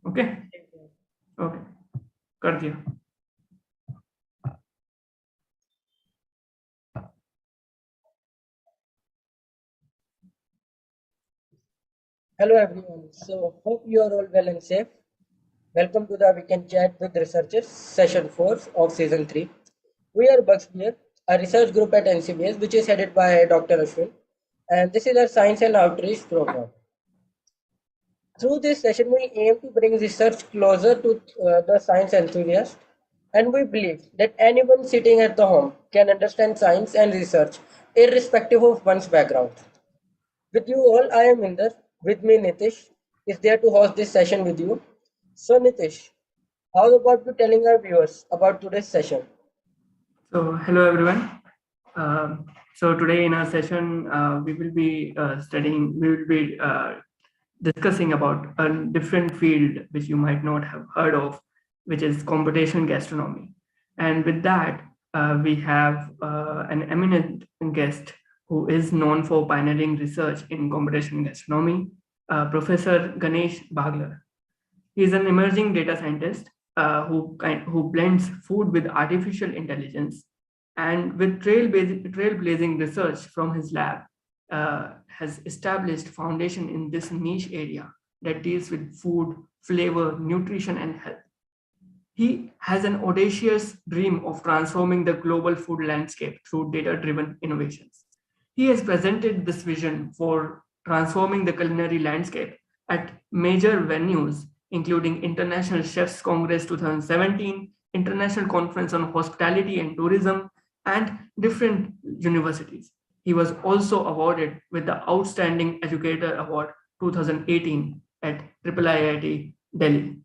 Okay okay कर दिया. Hello everyone. So hope you are all well and safe. Welcome to the Weekend Chat with Researchers Session 4 of Season 3. We are Bugbears, a research group at NCBS which is headed by Dr. Ashwin, and this is our Science and Outreach program. Through this session, we aim to bring research closer to the science enthusiast, and we believe that anyone sitting at the home can understand science and research irrespective of one's background. With you all, I am Inder. With me, Nitish is there to host this session with you. So, Nitish, how about you telling our viewers about today's session? So hello everyone. So today in our session, we will be discussing about a different field which you might not have heard of, which is computational gastronomy. And with that, we have an eminent guest who is known for pioneering research in computational gastronomy, Professor Ganesh Bagler. He is an emerging data scientist who blends food with artificial intelligence, and with trailblazing research from his lab, has established foundation in this niche area that deals with food, flavor, nutrition, and health. He has an audacious dream of transforming the global food landscape through data-driven innovations. He has presented this vision for transforming the culinary landscape at major venues, including International Chefs Congress 2017, International Conference on Hospitality and Tourism, and different universities. He was also awarded with the Outstanding Educator Award 2018 at IIIT-Delhi.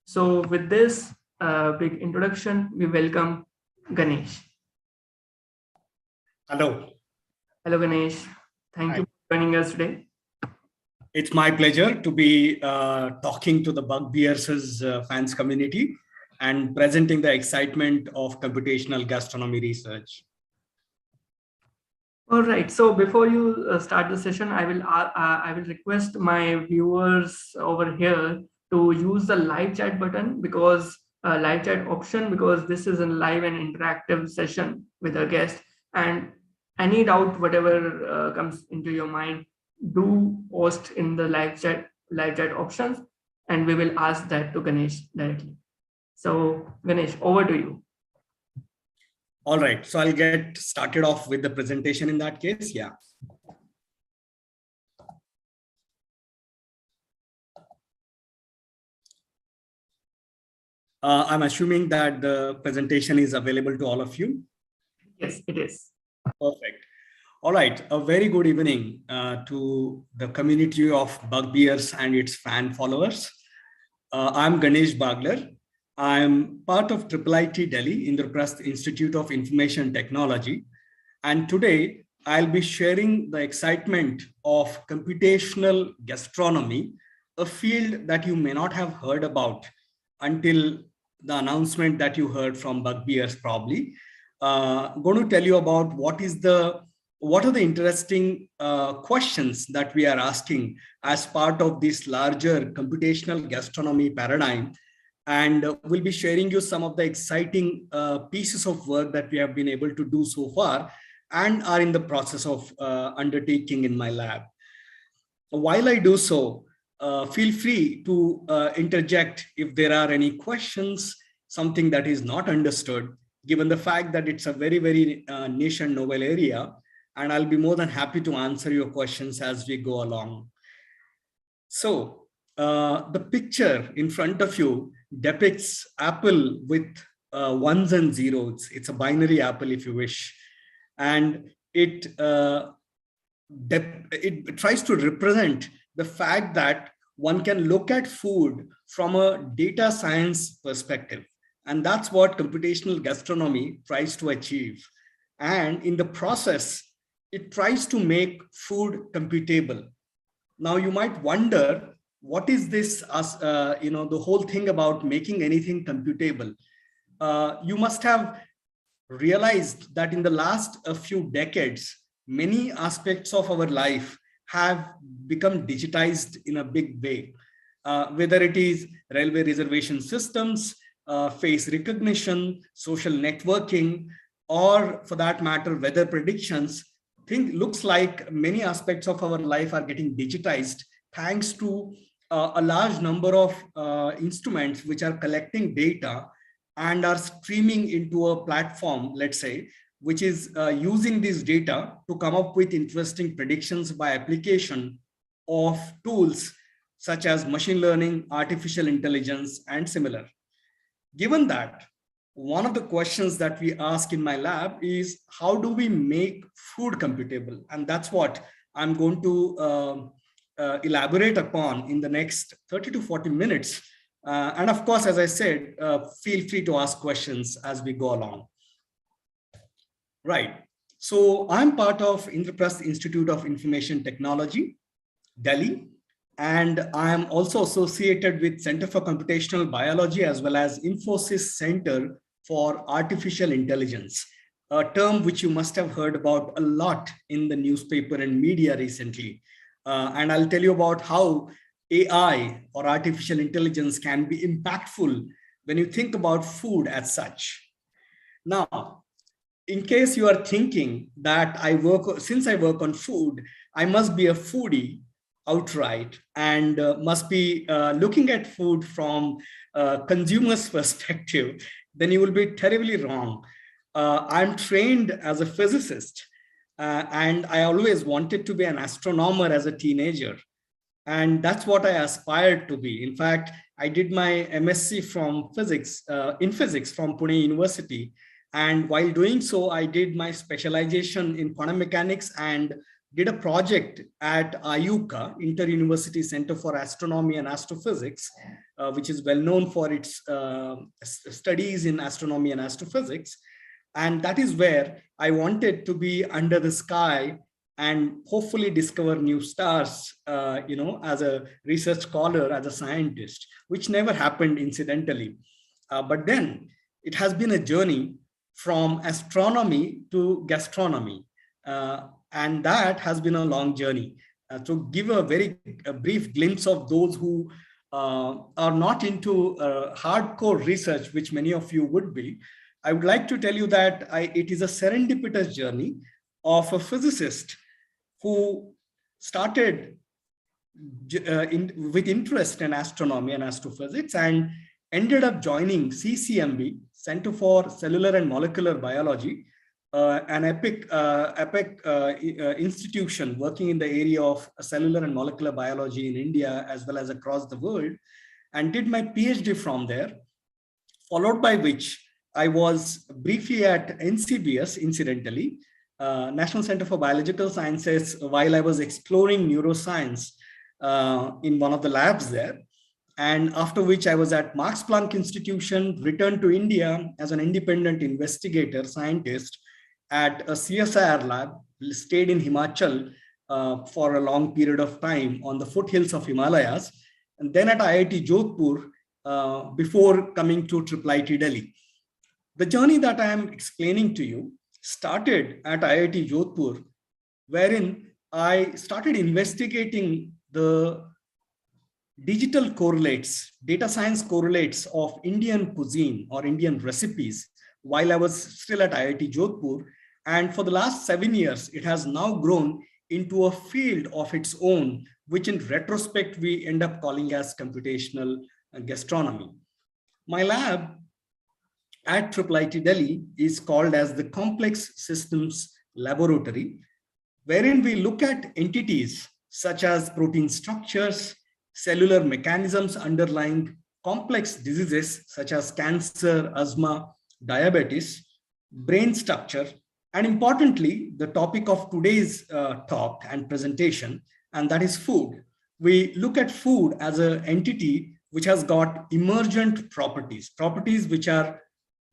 So with this big introduction, we welcome Ganesh. Hello. Hello, Ganesh. Thank you for joining us today. It's my pleasure to be talking to the Bugbears' fans community and presenting the excitement of computational gastronomy research. All right. So before you start the session, I will request my viewers over here to use the live chat button, because live chat option, because this is a live and interactive session with a guest, and any doubt, whatever comes into your mind, do post in the live chat options, and we will ask that to Ganesh directly. So Ganesh, over to you. All right, so I'll get started off with the presentation in that case. Yeah. I'm assuming that the presentation is available to all of you. Yes, it is. Perfect. All right, a very good evening to the community of Bugbears and its fan followers. I'm Ganesh Bagler. I'm part of IIIT-Delhi, Indraprastha Institute of Information Technology. And today I'll be sharing the excitement of computational gastronomy, a field that you may not have heard about until the announcement that you heard from Bugbears probably. Going to tell you about what are the interesting questions that we are asking as part of this larger computational gastronomy paradigm. And we'll be sharing you some of the exciting pieces of work that we have been able to do so far and are in the process of undertaking in my lab. While I do so, feel free to interject if there are any questions, something that is not understood, given the fact that it's a very, very niche and novel area. And I'll be more than happy to answer your questions as we go along. So the picture in front of you depicts apple with ones and zeros. It's a binary apple, if you wish. And it tries to represent the fact that one can look at food from a data science perspective. And that's what computational gastronomy tries to achieve. And in the process, it tries to make food computable. Now you might wonder, what is this, the whole thing about making anything computable? You must have realized that in the last few decades, many aspects of our life have become digitized in a big way. whether it is railway reservation systems, face recognition, social networking, or for that matter, weather predictions. Looks like many aspects of our life are getting digitized thanks to a large number of instruments which are collecting data and are streaming into a platform, let's say, which is using this data to come up with interesting predictions by application of tools such as machine learning, artificial intelligence, and similar. Given that, one of the questions that we ask in my lab is, how do we make food computable? And that's what I'm going to elaborate upon in the next 30 to 40 minutes. And of course, as I said, feel free to ask questions as we go along. Right. So I'm part of Indraprastha Institute of Information Technology, Delhi, and I am also associated with Center for Computational Biology as well as Infosys Centre for Artificial Intelligence, a term which you must have heard about a lot in the newspaper and media recently. And I'll tell you about how AI or artificial intelligence can be impactful when you think about food as such. Now, in case you are thinking that since I work on food, I must be a foodie outright and must be looking at food from a consumer's perspective, then you will be terribly wrong. I'm trained as a physicist and I always wanted to be an astronomer as a teenager. And that's what I aspired to be. In fact, I did my MSc in physics from Pune University. And while doing so, I did my specialization in quantum mechanics and did a project at IUCA, Inter-University Centre for Astronomy and Astrophysics, which is well known for its studies in astronomy and astrophysics. And that is where I wanted to be under the sky and hopefully discover new stars, as a research scholar, as a scientist, which never happened incidentally. But then it has been a journey from astronomy to gastronomy. And that has been a long journey. To give a brief glimpse of those who are not into hardcore research, which many of you would be, I would like to tell you that it is a serendipitous journey of a physicist who started with interest in astronomy and astrophysics and ended up joining CCMB, Center for Cellular and Molecular Biology, an epic institution working in the area of cellular and molecular biology in India as well as across the world, and did my PhD from there, followed by which I was briefly at NCBS, incidentally, National Center for Biological Sciences, while I was exploring neuroscience in one of the labs there. And after which I was at Max Planck Institution, returned to India as an independent investigator, scientist at a CSIR lab, stayed in Himachal for a long period of time on the foothills of Himalayas, and then at IIT Jodhpur before coming to IIIT-Delhi. The journey that I am explaining to you started at IIT Jodhpur, wherein I started investigating the digital correlates, data science correlates of Indian cuisine or Indian recipes while I was still at IIT Jodhpur. And for the last 7 years, it has now grown into a field of its own, which in retrospect, we end up calling as computational gastronomy. My lab at IIIT-Delhi is called as the Complex Systems Laboratory, wherein we look at entities such as protein structures, cellular mechanisms underlying complex diseases such as cancer, asthma, diabetes, brain structure, and importantly, the topic of today's talk and presentation, and that is food. We look at food as an entity which has got emergent properties which are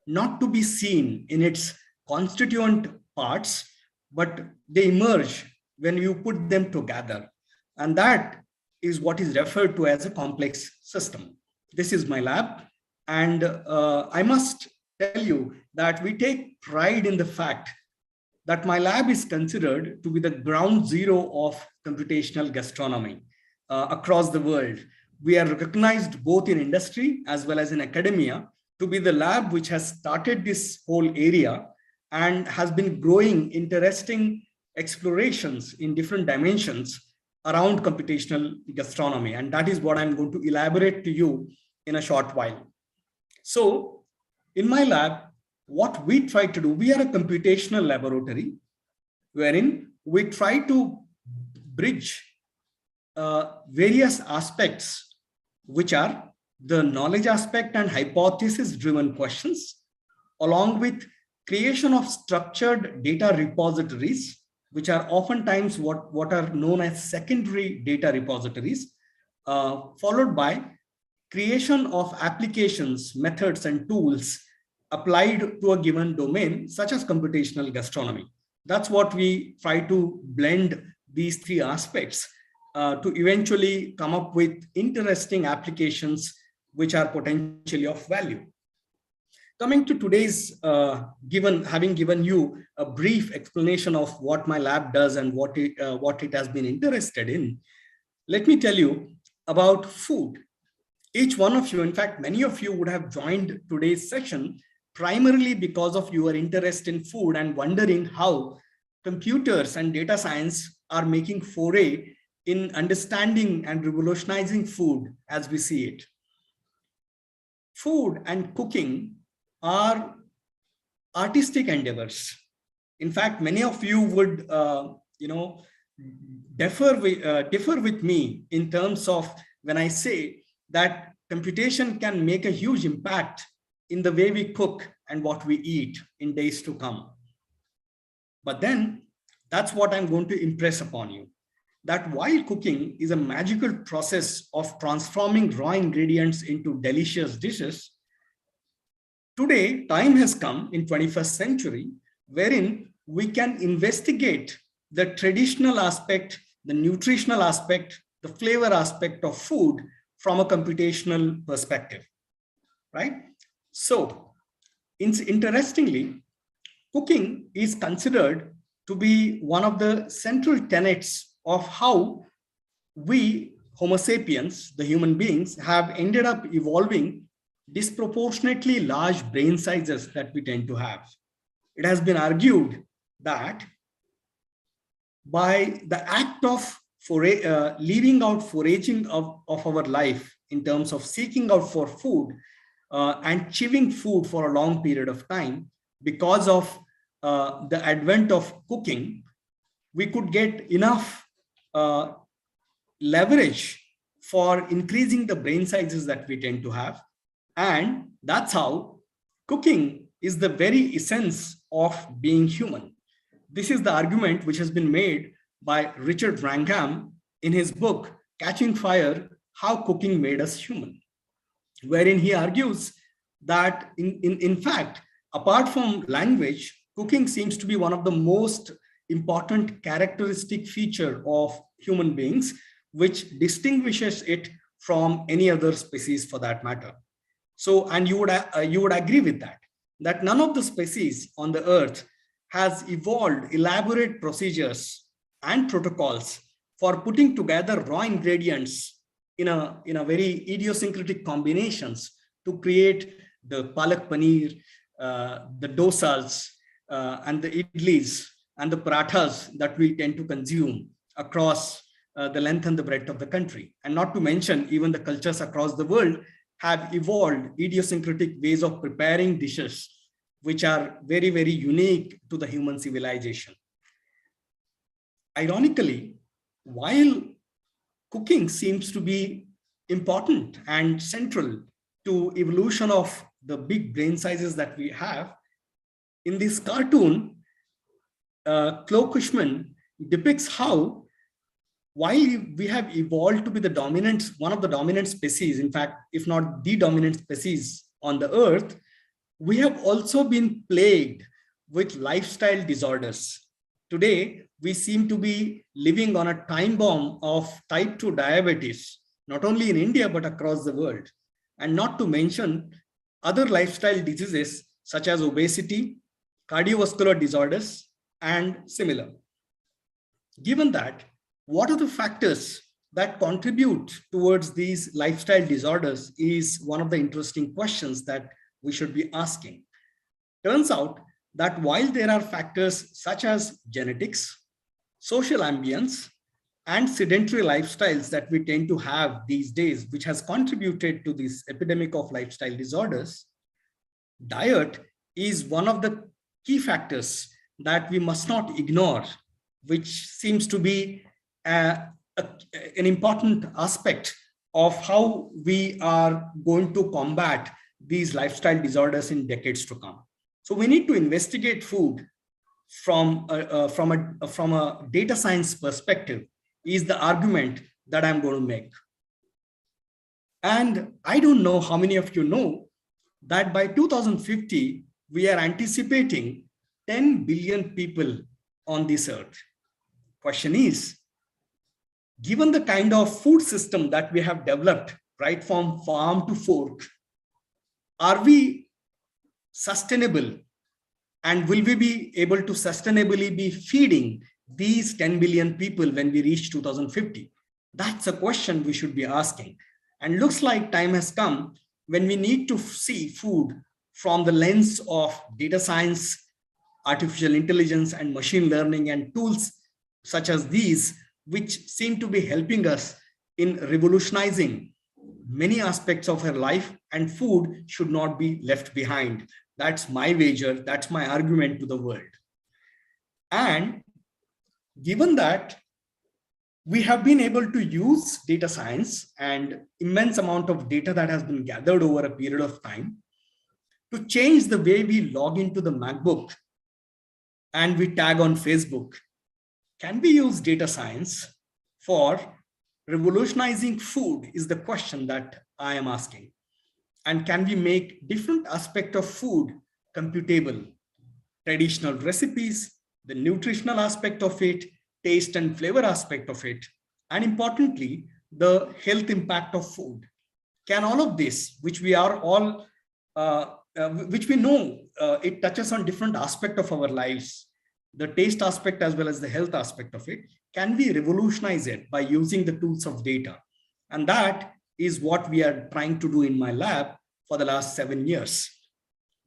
not to be seen in its constituent parts, but they emerge when you put them together. And that is what is referred to as a complex system. This is my lab. And I must tell you that we take pride in the fact that my lab is considered to be the ground zero of computational gastronomy across the world. we are recognized both in industry as well as in academia to be the lab which has started this whole area and has been growing interesting explorations in different dimensions around computational gastronomy. And that is what I'm going to elaborate to you in a short while. So in my lab, what we try to do, we are a computational laboratory wherein we try to bridge various aspects, which are the knowledge aspect and hypothesis driven questions, along with creation of structured data repositories, which are oftentimes what are known as secondary data repositories, followed by creation of applications, methods, and tools applied to a given domain, such as computational gastronomy. That's what we try to blend these three aspects to eventually come up with interesting applications which are potentially of value. Coming to today's, having given you a brief explanation of what my lab does and what it has been interested in, let me tell you about food. Each one of you, in fact, many of you would have joined today's session primarily because of your interest in food and wondering how computers and data science are making foray in understanding and revolutionizing food as we see it. Food and cooking are artistic endeavors. In fact, many of you would, differ with me in terms of when I say that computation can make a huge impact in the way we cook and what we eat in days to come. But then that's what I'm going to impress upon you, that while cooking is a magical process of transforming raw ingredients into delicious dishes, today time has come in 21st century wherein we can investigate the traditional aspect, the nutritional aspect, the flavor aspect of food from a computational perspective, right? So, interestingly, cooking is considered to be one of the central tenets of how we, Homo sapiens, the human beings, have ended up evolving disproportionately large brain sizes that we tend to have. It has been argued that by the act of leaving out foraging of our life in terms of seeking out for food and chewing food for a long period of time, because of the advent of cooking, we could get enough leverage for increasing the brain sizes that we tend to have. And that's how cooking is the very essence of being human. This is the argument which has been made by Richard Wrangham in his book, Catching Fire, How Cooking Made Us Human, wherein he argues that in fact, apart from language, cooking seems to be one of the most important characteristic feature of human beings, which distinguishes it from any other species for that matter. So, and you would agree with that none of the species on the earth has evolved elaborate procedures and protocols for putting together raw ingredients in a very idiosyncratic combinations to create the palak paneer, the dosas, and the idlis and the parathas that we tend to consume across the length and the breadth of the country. And not to mention, even the cultures across the world have evolved idiosyncratic ways of preparing dishes, which are very, very unique to the human civilization. Ironically, while cooking seems to be important and central to evolution of the big brain sizes that we have, in this cartoon, Chloe Cushman depicts how, while we have evolved to be one of the dominant species, in fact, if not the dominant species on the earth, we have also been plagued with lifestyle disorders. Today, we seem to be living on a time bomb of type 2 diabetes, not only in India, but across the world. And not to mention other lifestyle diseases such as obesity, cardiovascular disorders, and similar. Given that, what are the factors that contribute towards these lifestyle disorders is one of the interesting questions that we should be asking. Turns out that while there are factors such as genetics, social ambience, and sedentary lifestyles that we tend to have these days, which has contributed to this epidemic of lifestyle disorders, diet is one of the key factors that we must not ignore, which seems to be an important aspect of how we are going to combat these lifestyle disorders in decades to come. So we need to investigate food from a data science perspective is the argument that I'm going to make. And I don't know how many of you know that by 2050, we are anticipating 10 billion people on this earth. Question is, given the kind of food system that we have developed, right from farm to fork, are we sustainable? And will we be able to sustainably be feeding these 10 billion people when we reach 2050? That's a question we should be asking. And looks like time has come when we need to see food from the lens of data science, artificial intelligence, and machine learning, and tools such as these, which seem to be helping us in revolutionizing many aspects of our life, and food should not be left behind. That's my wager. That's my argument to the world. And given that we have been able to use data science and immense amount of data that has been gathered over a period of time to change the way we log into the MacBook and we tag on Facebook, can we use data science for revolutionizing food is the question that I am asking. And can we make different aspects of food computable? Traditional recipes, the nutritional aspect of it, taste and flavor aspect of it, and importantly, the health impact of food. Can all of this, which we are all, which we know, it touches on different aspects of our lives, the taste aspect as well as the health aspect of it, can we revolutionize it by using the tools of data? And that is what we are trying to do in my lab for the last 7 years.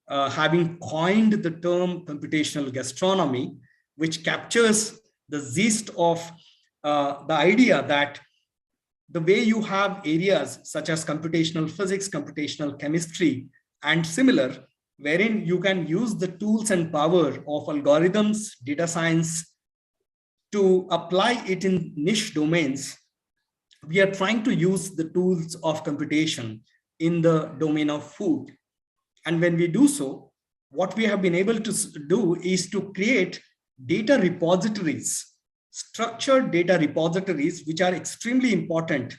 Having coined the term computational gastronomy, which captures the gist of the idea that the way you have areas such as computational physics, computational chemistry, and similar, wherein you can use the tools and power of algorithms, data science to apply it in niche domains, we are trying to use the tools of computation in the domain of food. And when we do so, what we have been able to do is to create data repositories, structured data repositories, which are extremely important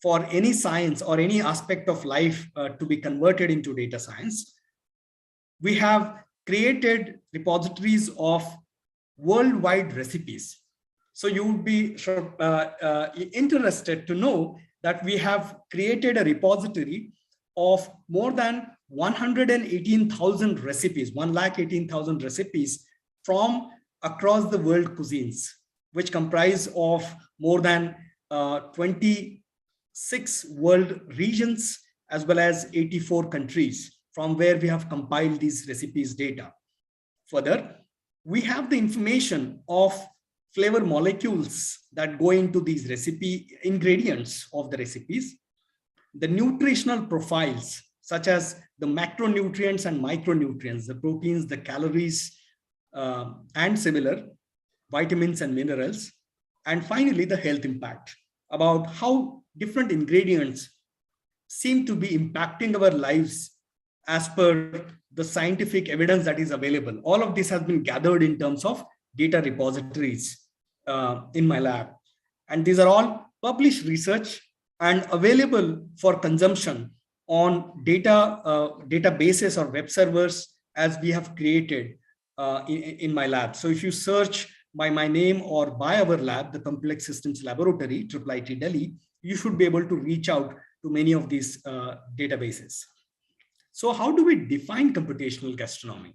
for any science or any aspect of life to be converted into data science. We have created repositories of worldwide recipes. So you would be interested to know that we have created a repository of more than 118,000 recipes, 118,000 recipes from across the world cuisines, which comprise of more than 26 world regions, as well as 84 countries from where we have compiled these recipes data. Further, we have the information of flavor molecules that go into these recipe ingredients of the recipes, the nutritional profiles, such as the macronutrients and micronutrients, the proteins, the calories, and similar vitamins and minerals. And finally, the health impact, about how different ingredients seem to be impacting our lives as per the scientific evidence that is available. All of this has been gathered in terms of data repositories in my lab. And these are all published research and available for consumption on databases or web servers as we have created in my lab. So if you search by my name or by our lab, the Complex Systems Laboratory, IIIT-Delhi, you should be able to reach out to many of these databases. So how do we define computational gastronomy?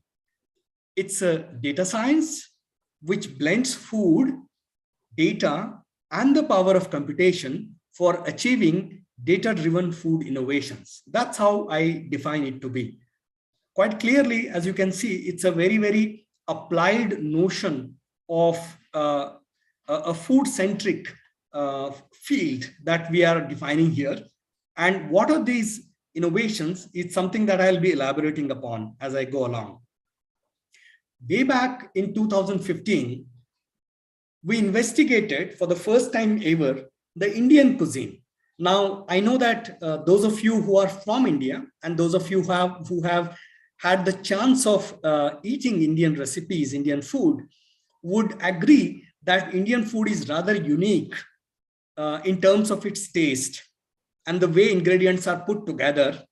It's a data science which blends food, data, and the power of computation for achieving data-driven food innovations. That's how I define it to be. Quite clearly, as you can see, it's a very, very applied notion of a food-centric field that we are defining here. And what are these innovations? It's something that I'll be elaborating upon as I go along. Way back in 2015, we investigated for the first time ever the Indian cuisine. Now, I know that those of you who are from India and those of you who have had the chance of eating Indian recipes, Indian food, would agree that Indian food is rather unique in terms of its taste and the way ingredients are put together.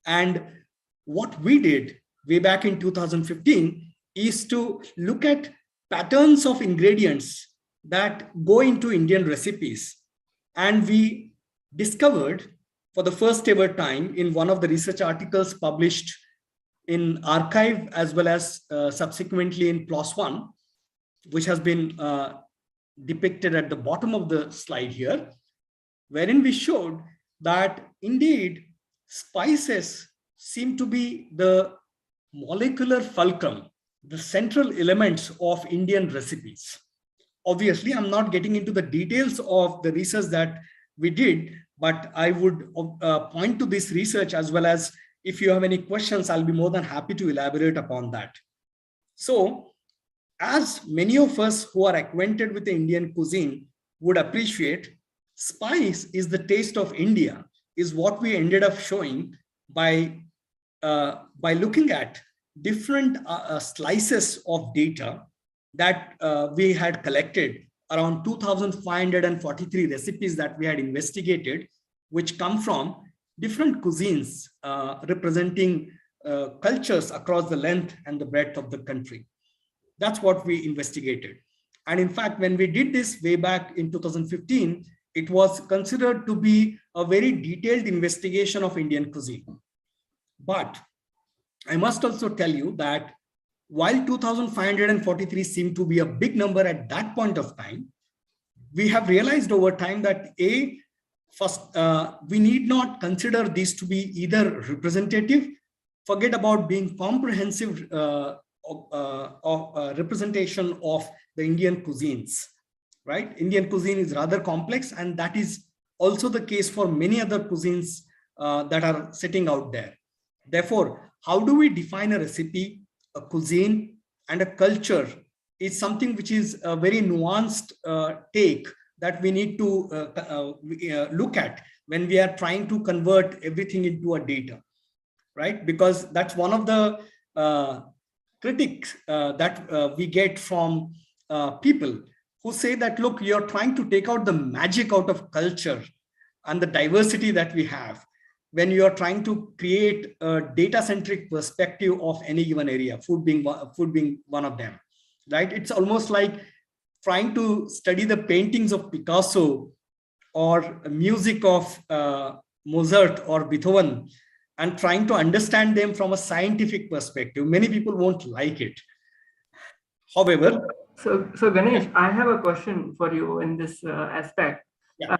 And what we did way back in 2015 is to look at patterns of ingredients that go into Indian recipes. And we discovered for the first ever time in one of the research articles published in Archive as well as subsequently in PLOS ONE, which has been depicted at the bottom of the slide here, wherein we showed that indeed spices seem to be the molecular fulcrum, the central elements of Indian recipes. Obviously, I'm not getting into the details of the research that we did, but I would point to this research, as well as if you have any questions, I'll be more than happy to elaborate upon that. So, as many of us who are acquainted with the Indian cuisine would appreciate, spice is the taste of India, is what we ended up showing by looking at different slices of data that we had collected, around 2,543 recipes that we had investigated, which come from different cuisines representing cultures across the length and the breadth of the country. That's what we investigated. And in fact, when we did this way back in 2015, it was considered to be a very detailed investigation of Indian cuisine. But I must also tell you that while 2,543 seemed to be a big number at that point of time, we have realized over time that first, we need not consider these to be either representative, forget about being comprehensive representation of the Indian cuisines, right? Indian cuisine is rather complex, and that is also the case for many other cuisines that are sitting out there. Therefore, how do we define a recipe, a cuisine, and a culture is something which is a very nuanced take that we need to look at when we are trying to convert everything into a data, right? Because that's one of the critics that we get from people who say that, look, you're trying to take out the magic out of culture and the diversity that we have when you are trying to create a data-centric perspective of any given area, food being one of them, right? It's almost like trying to study the paintings of Picasso or music of Mozart or Beethoven and trying to understand them from a scientific perspective. Many people won't like it. However, so Ganesh, I have a question for you in this aspect. Yeah.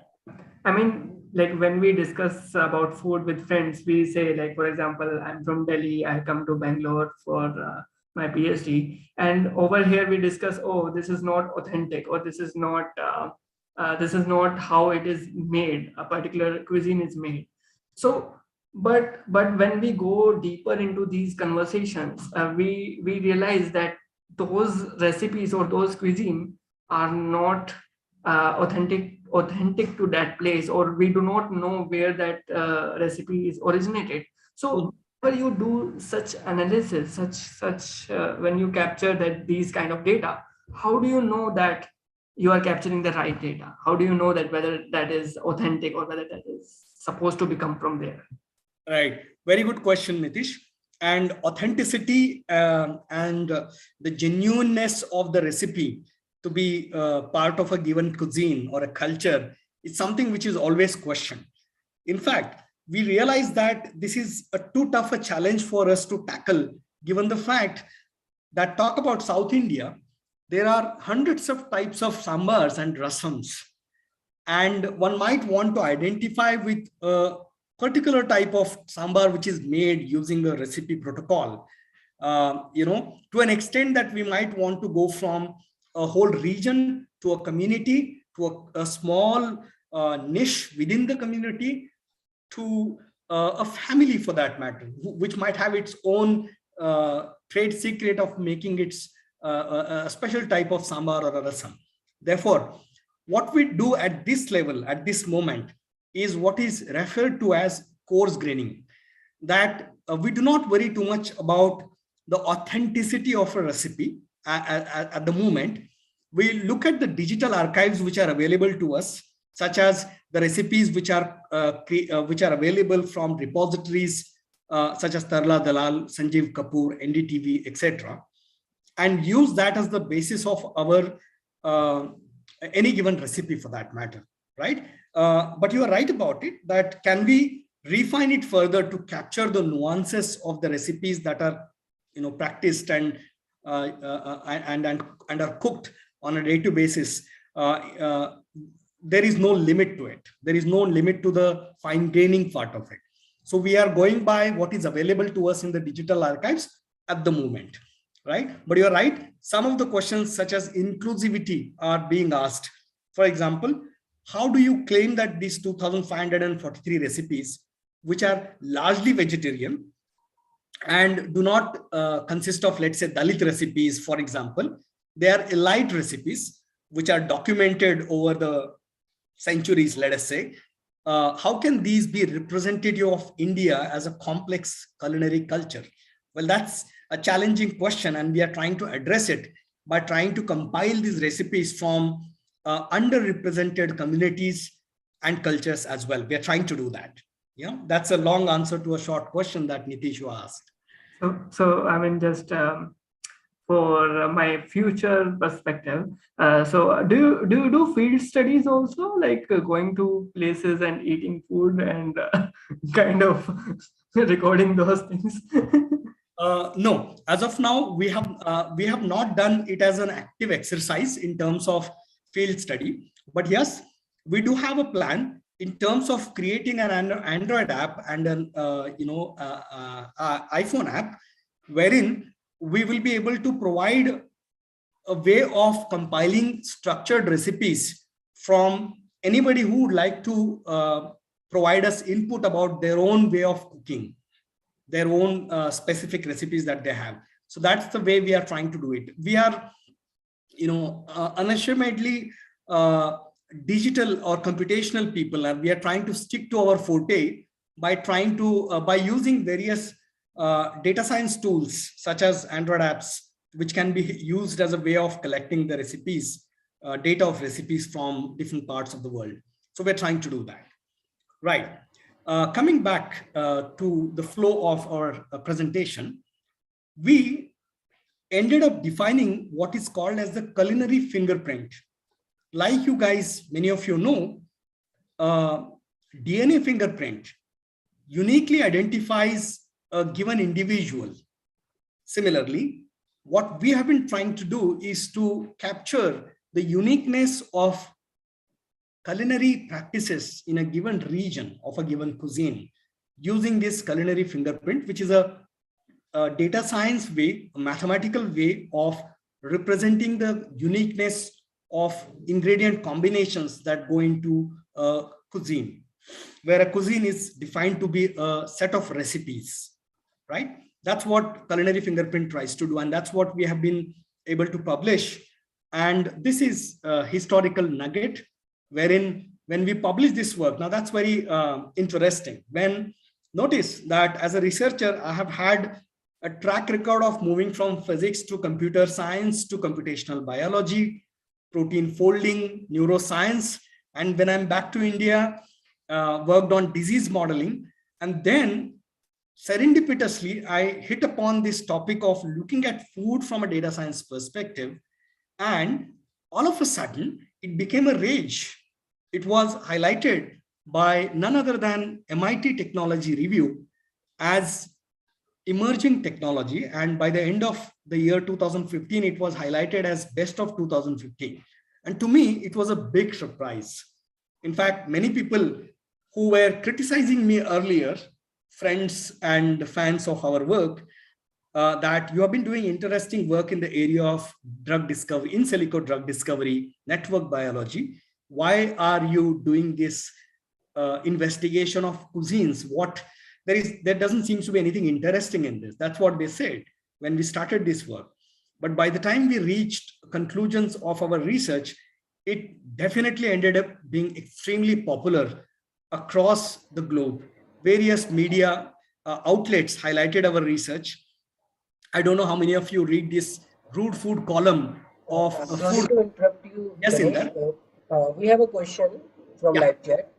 I mean, like when we discuss about food with friends, we say, like, for example, I'm from Delhi, I come to Bangalore for my PhD, and over here we discuss, oh, this is not authentic, or this is not how it is made, a particular cuisine is made. So, but when we go deeper into these conversations, we realize that those recipes or those cuisine are not authentic to that place, or we do not know where that recipe is originated. So when you do such analysis, when you capture these kind of data, how do you know that you are capturing the right data? How do you know that whether that is authentic or whether that is supposed to become from there? Right. Very good question, Nitish. And authenticity and the genuineness of the recipe to be part of a given cuisine or a culture is something which is always questioned. In fact, we realize that this is too tough a challenge for us to tackle, given the fact that, talk about South India, there are hundreds of types of sambars and rasams, and one might want to identify with a particular type of sambar which is made using the recipe protocol, to an extent that we might want to go from a whole region to a community to a small niche within the community to a family for that matter, which might have its own trade secret of making its a special type of sambar or a rasam. Therefore, what we do at this level, at this moment, is what is referred to as coarse graining. That we do not worry too much about the authenticity of a recipe at the moment. We look at the digital archives which are available to us, such as the recipes which are available from repositories such as Tarla Dalal, Sanjeev Kapoor, NDTV, etc., and use that as the basis of our any given recipe for that matter, right? But you are right about it, that can we refine it further to capture the nuances of the recipes that are practiced and are cooked on a day-to-day basis. There is no limit to it. There is no limit to the fine graining part of it. So we are going by what is available to us in the digital archives at the moment, right? But you're right. Some of the questions such as inclusivity are being asked. For example, how do you claim that these 2,543 recipes, which are largely vegetarian and do not consist of, let's say, Dalit recipes, for example, they are elite recipes, which are documented over the centuries, let us say, how can these be representative of India as a complex culinary culture? Well, that's a challenging question, and we are trying to address it by trying to compile these recipes from underrepresented communities and cultures as well. We are trying to do that. Yeah, that's a long answer to a short question that Nitish asked. So I mean, just for my future perspective, so do you do field studies also, like going to places and eating food and kind of recording those things? No, as of now, we have not done it as an active exercise in terms of field study. But yes, we do have a plan in terms of creating an Android app and an iPhone app, wherein we will be able to provide a way of compiling structured recipes from anybody who would like to provide us input about their own way of cooking, their own specific recipes that they have. So that's the way we are trying to do it. We are, unashamedly digital or computational people, and we are trying to stick to our forte by trying to by using various data science tools such as Android apps, which can be used as a way of collecting the recipes, data of recipes from different parts of the world. So we're trying to do that. Right. Coming back to the flow of our presentation, we ended up defining what is called as the culinary fingerprint. Like you guys, many of you know, DNA fingerprint uniquely identifies a given individual. Similarly, what we have been trying to do is to capture the uniqueness of culinary practices in a given region of a given cuisine using this culinary fingerprint, which is a data science way, a mathematical way of representing the uniqueness of ingredient combinations that go into a cuisine, where a cuisine is defined to be a set of recipes, right? That's what culinary fingerprint tries to do, and that's what we have been able to publish. And this is a historical nugget, wherein when we publish this work, now that's very interesting. When notice that as a researcher, I have had a track record of moving from physics to computer science to computational biology, protein folding, neuroscience. And when I'm back to India, worked on disease modeling. And then serendipitously, I hit upon this topic of looking at food from a data science perspective. And all of a sudden, it became a rage. It was highlighted by none other than MIT Technology Review as emerging technology. And by the end of the year 2015, it was highlighted as best of 2015. And to me, it was a big surprise. In fact, many people who were criticizing me earlier, friends and fans of our work, that you have been doing interesting work in the area of drug discovery, in silico drug discovery, network biology. Why are you doing this investigation of cuisines? There doesn't seem to be anything interesting in this. That's what they said when we started this work. But by the time we reached conclusions of our research, it definitely ended up being extremely popular across the globe. Various media outlets highlighted our research. I don't know how many of you read this rude food column of Sorry food. to interrupt you, Yes, Ganesh. Inder. We have a question from Yeah. live chat.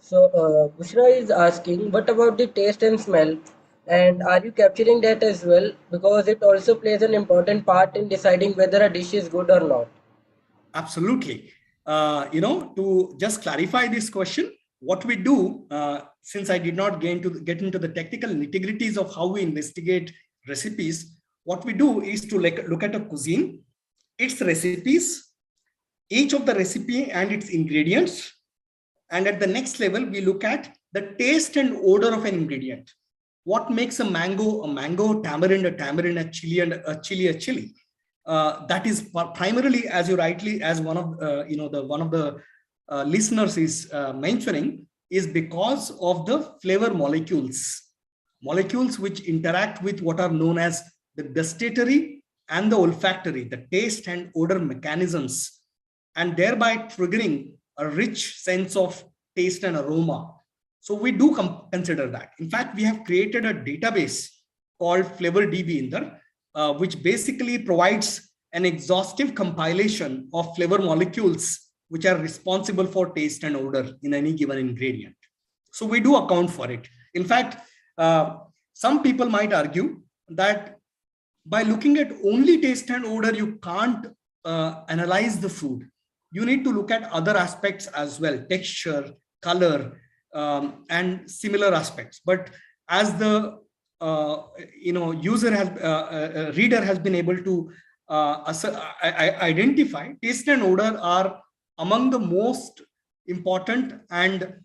So Bushra is asking, what about the taste and smell? And are you capturing that as well? Because it also plays an important part in deciding whether a dish is good or not. Absolutely. To just clarify this question, what we do, since I did not get into the technical nitty-gritties of how we investigate recipes, what we do is to look at a cuisine, its recipes, each of the recipe and its ingredients. And at the next level, we look at the taste and odor of an ingredient. What makes a mango, tamarind, a tamarind, a chili, and a chili, a chili. That is primarily, as you rightly, as one of the listeners is mentioning, is because of the flavor molecules which interact with what are known as the gustatory and the olfactory, the taste and odor mechanisms, and thereby triggering a rich sense of taste and aroma. So we do consider that. In fact, we have created a database called FlavorDB, which basically provides an exhaustive compilation of flavor molecules which are responsible for taste and odor in any given ingredient. So we do account for it. In fact, some people might argue that by looking at only taste and odor, you can't analyze the food. You need to look at other aspects as well, texture, color, and similar aspects. But as the reader has been able to identify, taste and odor are among the most important and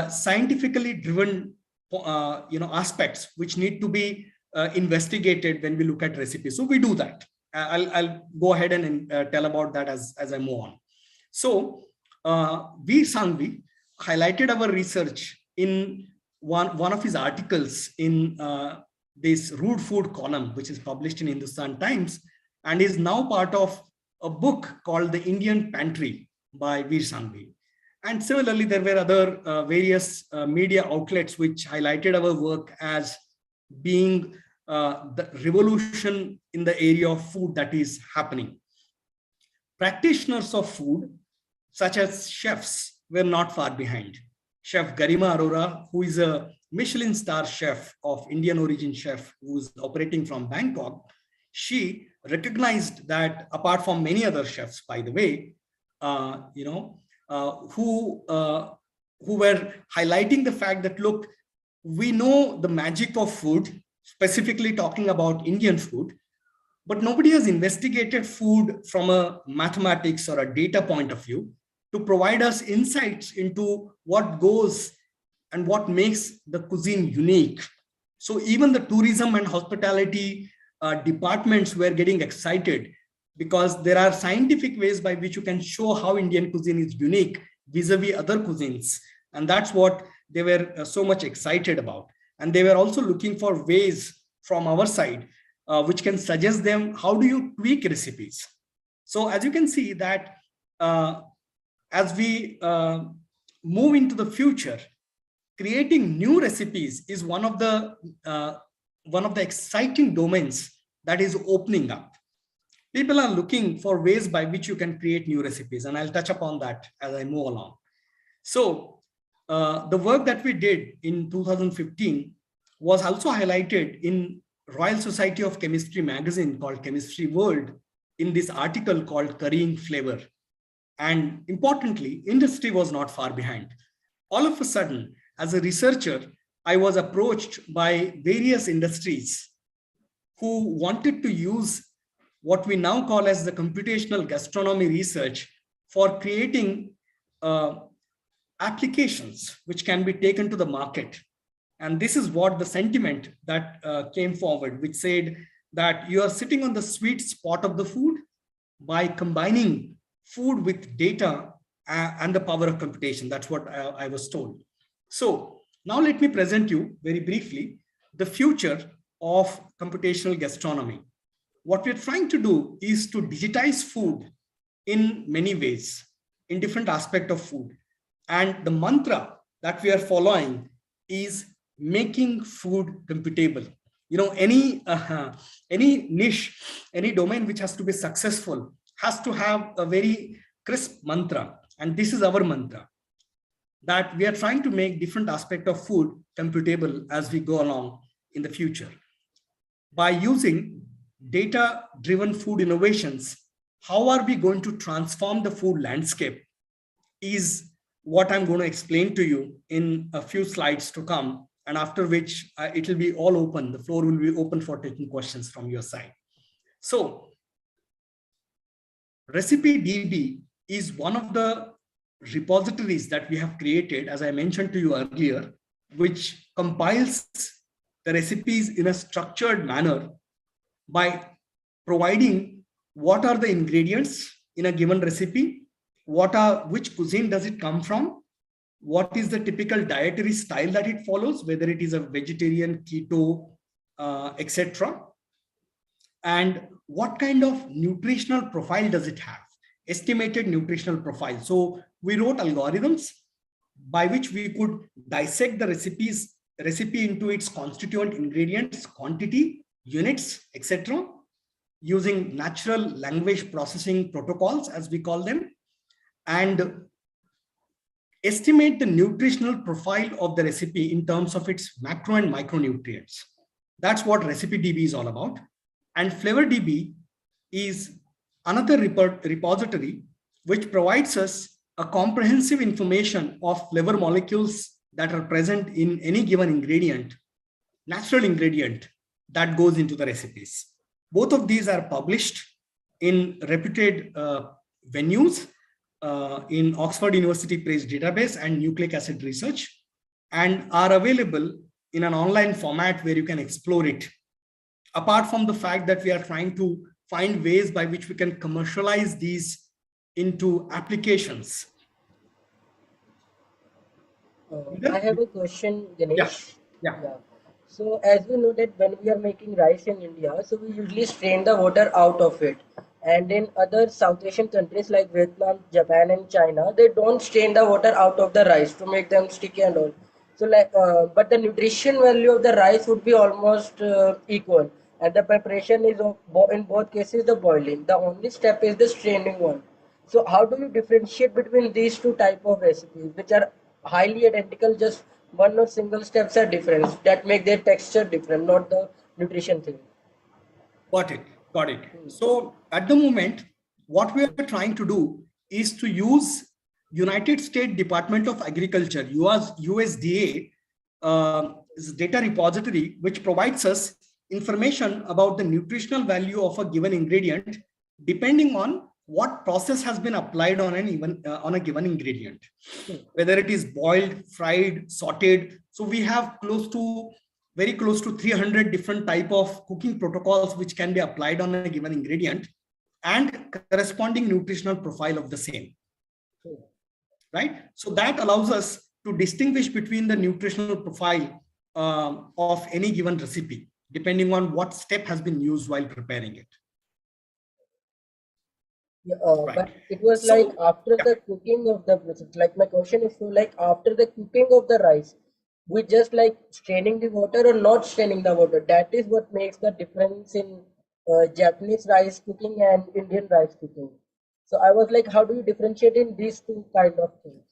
scientifically driven aspects which need to be investigated when we look at recipes. So we do that. I'll go ahead and tell about that as I move on. So Veer Sanghvi highlighted our research in one of his articles in this rude food column, which is published in Hindustan Times, and is now part of a book called The Indian Pantry by Veer Sanghvi. And similarly, there were other various media outlets which highlighted our work as being the revolution in the area of food that is happening. Practitioners of food, such as chefs, were not far behind. Chef Garima Arora, who is a Michelin star chef of Indian origin chef who is operating from Bangkok, she recognized that apart from many other chefs, by the way, who were highlighting the fact that, look, we know the magic of food, specifically talking about Indian food, but nobody has investigated food from a mathematics or a data point of view to provide us insights into what goes and what makes the cuisine unique. So even the tourism and hospitality departments were getting excited because there are scientific ways by which you can show how Indian cuisine is unique vis-a-vis other cuisines. And that's what they were so much excited about. And they were also looking for ways from our side, which can suggest them, how do you tweak recipes? So as you can see that as we move into the future, creating new recipes is one of the exciting domains that is opening up. People are looking for ways by which you can create new recipes, and I'll touch upon that as I move along. So the work that we did in 2015 was also highlighted in Royal Society of Chemistry magazine called Chemistry World in this article called Currying Flavor. And importantly, industry was not far behind. All of a sudden, as a researcher, I was approached by various industries who wanted to use what we now call as the computational gastronomy research for creating applications which can be taken to the market. And this is what the sentiment that came forward, which said that you are sitting on the sweet spot of the food by combining food with data and the power of computation. That's what I was told. So now let me present you very briefly the future of computational gastronomy. What we're trying to do is to digitize food in many ways, in different aspects of food. And the mantra that we are following is making food computable. You know, any niche, any domain which has to be successful has to have a very crisp mantra. And this is our mantra, that we are trying to make different aspects of food computable as we go along in the future. By using data-driven food innovations, how are we going to transform the food landscape is what I'm going to explain to you in a few slides to come, and after which it will be all open. The floor will be open for taking questions from your side. So RecipeDB is one of the repositories that we have created, as I mentioned to you earlier, which compiles the recipes in a structured manner by providing what are the ingredients in a given recipe, which cuisine does it come from, what is the typical dietary style that it follows, whether it is a vegetarian, keto, etc. And what kind of nutritional profile does it have, estimated nutritional profile. So we wrote algorithms by which we could dissect the recipe into its constituent ingredients, quantity, units, etc., using natural language processing protocols, as we call them, and estimate the nutritional profile of the recipe in terms of its macro and micronutrients. That's what RecipeDB is all about. And FlavorDB is another repository which provides us a comprehensive information of flavor molecules that are present in any given ingredient, natural ingredient that goes into the recipes. Both of these are published in reputed venues, in Oxford University Press database and Nucleic Acid Research, and are available in an online format where you can explore it. Apart from the fact that we are trying to find ways by which we can commercialize these into applications. I have a question, Ganesh. Yeah. So as we know that when we are making rice in India, so we usually strain the water out of it. And in other South Asian countries like Vietnam, Japan and China, they don't strain the water out of the rice to make them sticky and all. So like, but the nutrition value of the rice would be almost equal. And the preparation is in both cases the boiling. The only step is the straining one. So how do you differentiate between these two type of recipes, which are highly identical, just one or single steps are different that make their texture different, not the nutrition thing? Got it. So at the moment, what we are trying to do is to use United States Department of Agriculture, USDA, is a data repository which provides us information about the nutritional value of a given ingredient depending on what process has been applied on a given ingredient, whether it is boiled, fried, sautéed. So we have very close to 300 different type of cooking protocols which can be applied on a given ingredient and corresponding nutritional profile of the same, right? So that allows us to distinguish between the nutritional profile of any given recipe, depending on what step has been used while preparing it. Yeah, but it was so, like after the cooking of the, like my question is, so like after the cooking of the rice, we just like straining the water or not straining the water. That is what makes the difference in Japanese rice cooking and Indian rice cooking. So I was like, how do you differentiate in these two kind of things?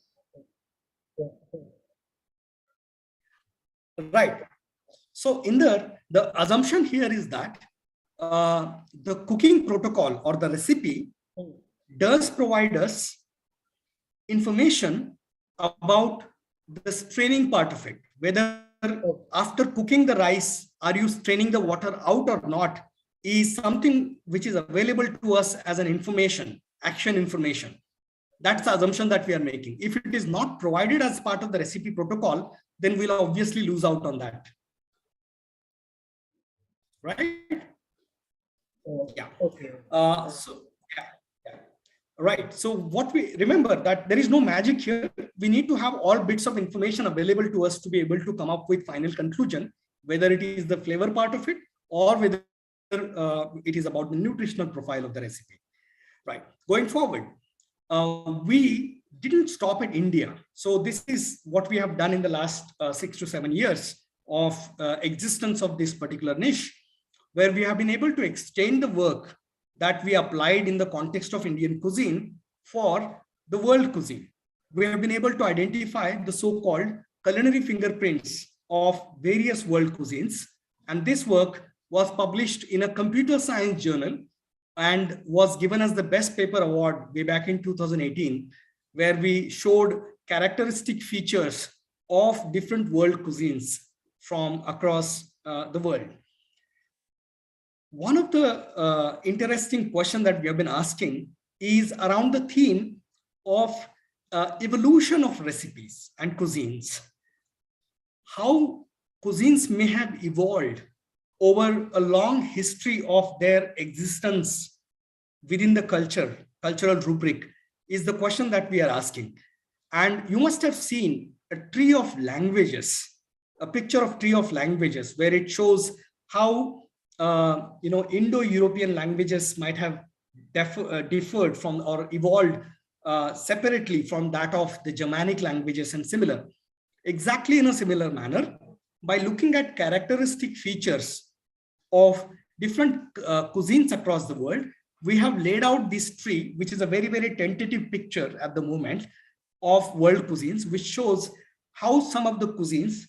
Right. So in the assumption here is that the cooking protocol or the recipe does provide us information about the straining part of it, whether after cooking the rice, are you straining the water out or not, is something which is available to us as an information, action information. That's the assumption that we are making. If it is not provided as part of the recipe protocol, then we'll obviously lose out on that. Right? Yeah. Okay. Right. So what we remember that there is no magic here. We need to have all bits of information available to us to be able to come up with final conclusion, whether it is the flavor part of it or whether it is about the nutritional profile of the recipe. Right. Going forward, we didn't stop at India. So this is what we have done in the last 6 to 7 years of existence of this particular niche, where we have been able to extend the work that we applied in the context of Indian cuisine for the world cuisine. We have been able to identify the so-called culinary fingerprints of various world cuisines. And this work was published in a computer science journal and was given as the best paper award way back in 2018, where we showed characteristic features of different world cuisines from across the world. One of the interesting questions that we have been asking is around the theme of evolution of recipes and cuisines. How cuisines may have evolved over a long history of their existence within the cultural rubric is the question that we are asking. And you must have seen a tree of languages, a picture of tree of languages, where it shows how Indo-European languages might have differed from or evolved separately from that of the Germanic languages and similar. Exactly in a similar manner, by looking at characteristic features of different cuisines across the world, we have laid out this tree, which is a very, very tentative picture at the moment of world cuisines, which shows how some of the cuisines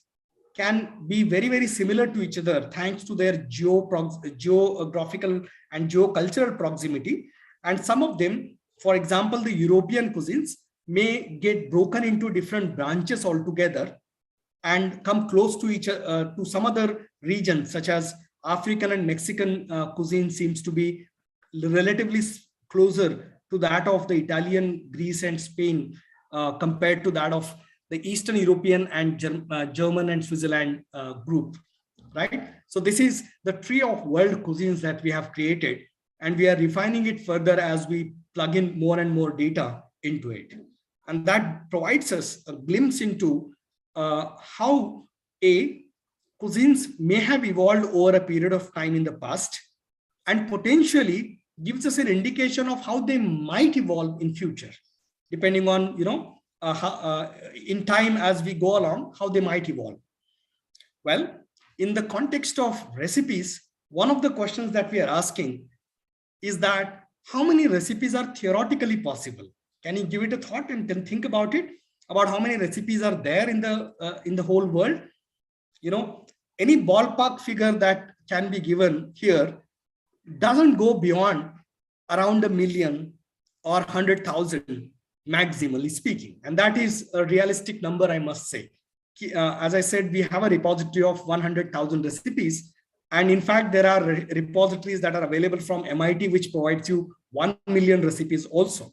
can be very, very similar to each other thanks to their geographical and geocultural proximity. And some of them, for example, the European cuisines may get broken into different branches altogether and come close to each other to some other regions, such as African and Mexican cuisine seems to be relatively closer to that of the Italian, Greece and Spain compared to that of the Eastern European and German and Switzerland group, right? So this is the tree of world cuisines that we have created, and we are refining it further as we plug in more and more data into it. And that provides us a glimpse into how cuisines may have evolved over a period of time in the past, and potentially gives us an indication of how they might evolve in future, depending on, in time as we go along, how they might evolve. Well, in the context of recipes, one of the questions that we are asking is that how many recipes are theoretically possible? Can you give it a thought and then think about it, about how many recipes are there in the whole world? Any ballpark figure that can be given here doesn't go beyond around 1 million or 100,000, maximally speaking. And that is a realistic number, I must say. As I said, we have a repository of 100,000 recipes. And in fact, there are repositories that are available from MIT, which provides you 1 million recipes also.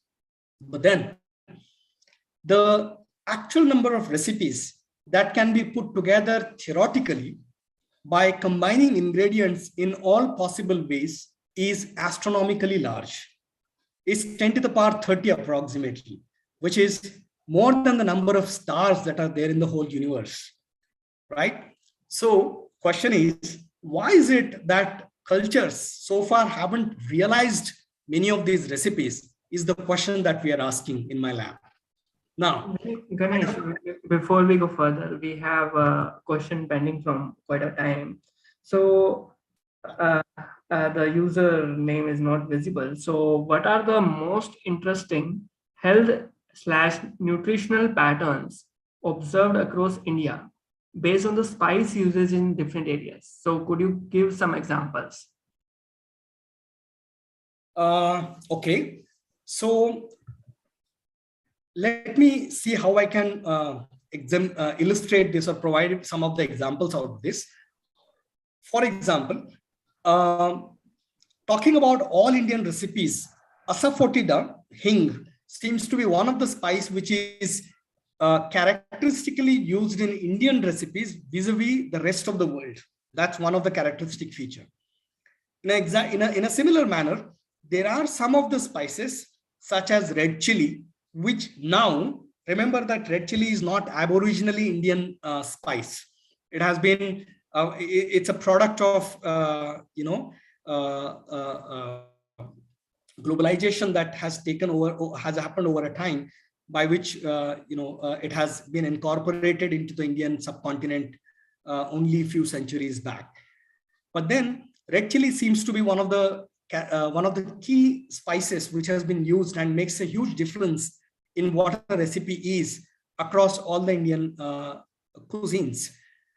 But then the actual number of recipes that can be put together theoretically by combining ingredients in all possible ways is astronomically large. It's 10 to the power 30 approximately, which is more than the number of stars that are there in the whole universe, right? So question is, why is it that cultures so far haven't realized many of these recipes is the question that we are asking in my lab. Now, Ganesh, before we go further, we have a question pending from quite a time. So the user name is not visible. So what are the most interesting health/nutritional patterns observed across India based on the spice usage in different areas? So could you give some examples? Okay. So let me see how I can illustrate this or provide some of the examples out of this. For example, talking about all Indian recipes, asafoetida, hing, seems to be one of the spice which is characteristically used in Indian recipes vis-a-vis the rest of the world. That's one of the characteristic feature. In a similar manner, there are some of the spices such as red chili, which now, remember that red chili is not aboriginally Indian spice. It has been, it's a product of, globalization that has taken over, has happened over a time, by which it has been incorporated into the Indian subcontinent only a few centuries back. But then red chili seems to be one of the key spices which has been used and makes a huge difference in what a recipe is across all the Indian cuisines.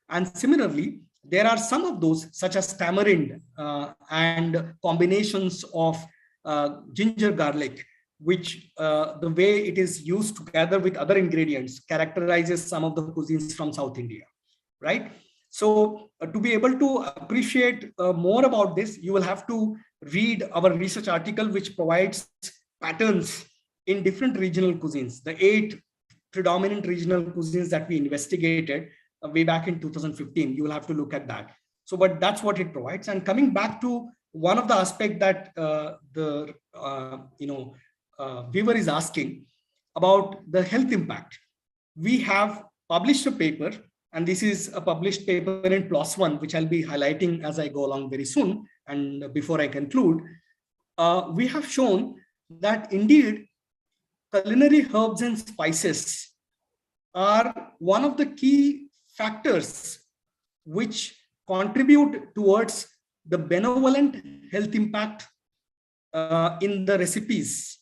And similarly, there are some of those such as tamarind and combinations of ginger garlic, which the way it is used together with other ingredients characterizes some of the cuisines from South India, right? So to be able to appreciate more about this, you will have to read our research article, which provides patterns in different regional cuisines, the 8 predominant regional cuisines that we investigated way back in 2015. You will have to look at that. So, but that's what it provides. And coming back to one of the aspects that the viewer is asking about the health impact, we have published a paper, and this is a published paper in PLOS ONE, which I'll be highlighting as I go along very soon. And before I conclude, we have shown that indeed culinary herbs and spices are one of the key factors which contribute towards the benevolent health impact in the recipes,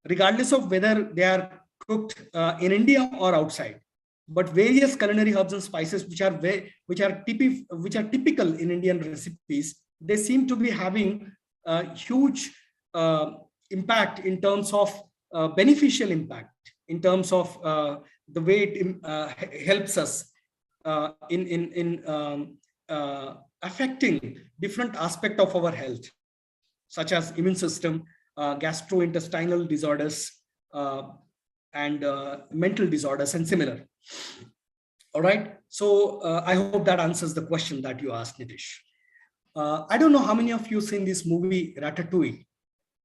regardless of whether they are cooked in India or outside. But various culinary herbs and spices which are typical in Indian recipes, they seem to be having a huge impact in terms of beneficial impact, in terms of the way it helps us in affecting different aspects of our health, such as immune system, gastrointestinal disorders, and mental disorders and similar. All right. So I hope that answers the question that you asked, Nitish. I don't know how many of you seen this movie Ratatouille.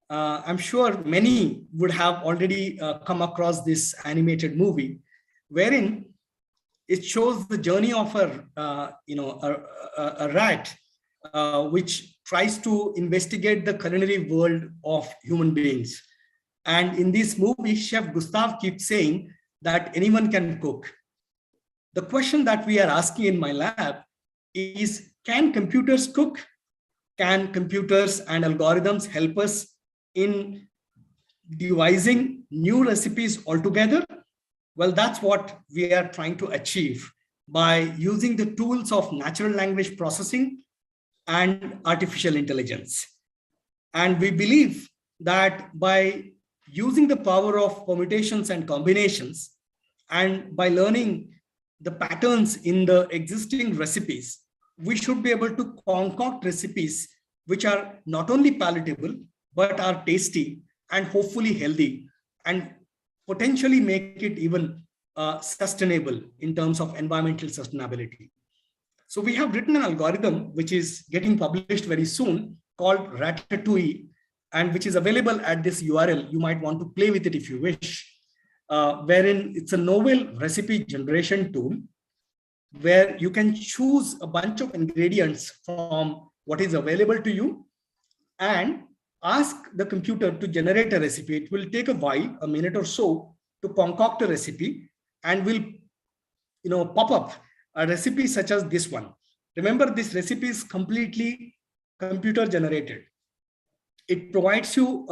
I'm sure many would have already come across this animated movie, wherein it shows the journey of a rat which tries to investigate the culinary world of human beings. And in this movie, Chef Gustav keeps saying that anyone can cook. The question that we are asking in my lab is, can computers cook? Can computers and algorithms help us in devising new recipes altogether? Well, that's what we are trying to achieve by using the tools of natural language processing and artificial intelligence. And we believe that by using the power of permutations and combinations, and by learning the patterns in the existing recipes, we should be able to concoct recipes which are not only palatable, but are tasty and hopefully healthy, and potentially make it even sustainable in terms of environmental sustainability. So we have written an algorithm which is getting published very soon called Ratatouille, and which is available at this URL. You might want to play with it if you wish, wherein it's a novel recipe generation tool where you can choose a bunch of ingredients from what is available to you and ask the computer to generate a recipe. It will take a while, a minute or so, to concoct a recipe, and will pop up a recipe such as this one. Remember, this recipe is completely computer generated. It provides you,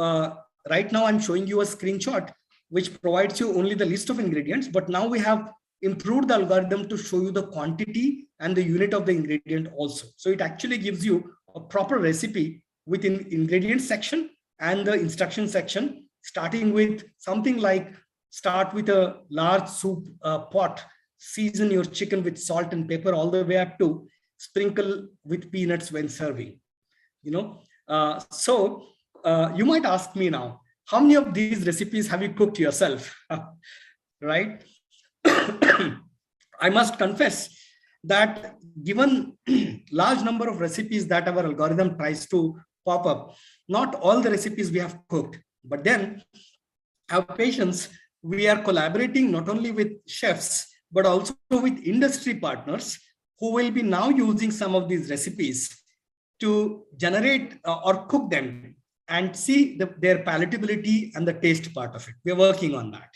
right now I'm showing you a screenshot which provides you only the list of ingredients, but now we have improved the algorithm to show you the quantity and the unit of the ingredient also. So it actually gives you a proper recipe within ingredient section and the instruction section, starting with something like, start with a large soup pot, season your chicken with salt and pepper, all the way up to sprinkle with peanuts when serving. You might ask me now, how many of these recipes have you cooked yourself? Right? I must confess that given large number of recipes that our algorithm tries to pop up, not all the recipes we have cooked, but then have patience. We are collaborating not only with chefs, but also with industry partners who will be now using some of these recipes to generate or cook them and see their palatability and the taste part of it. We're working on that,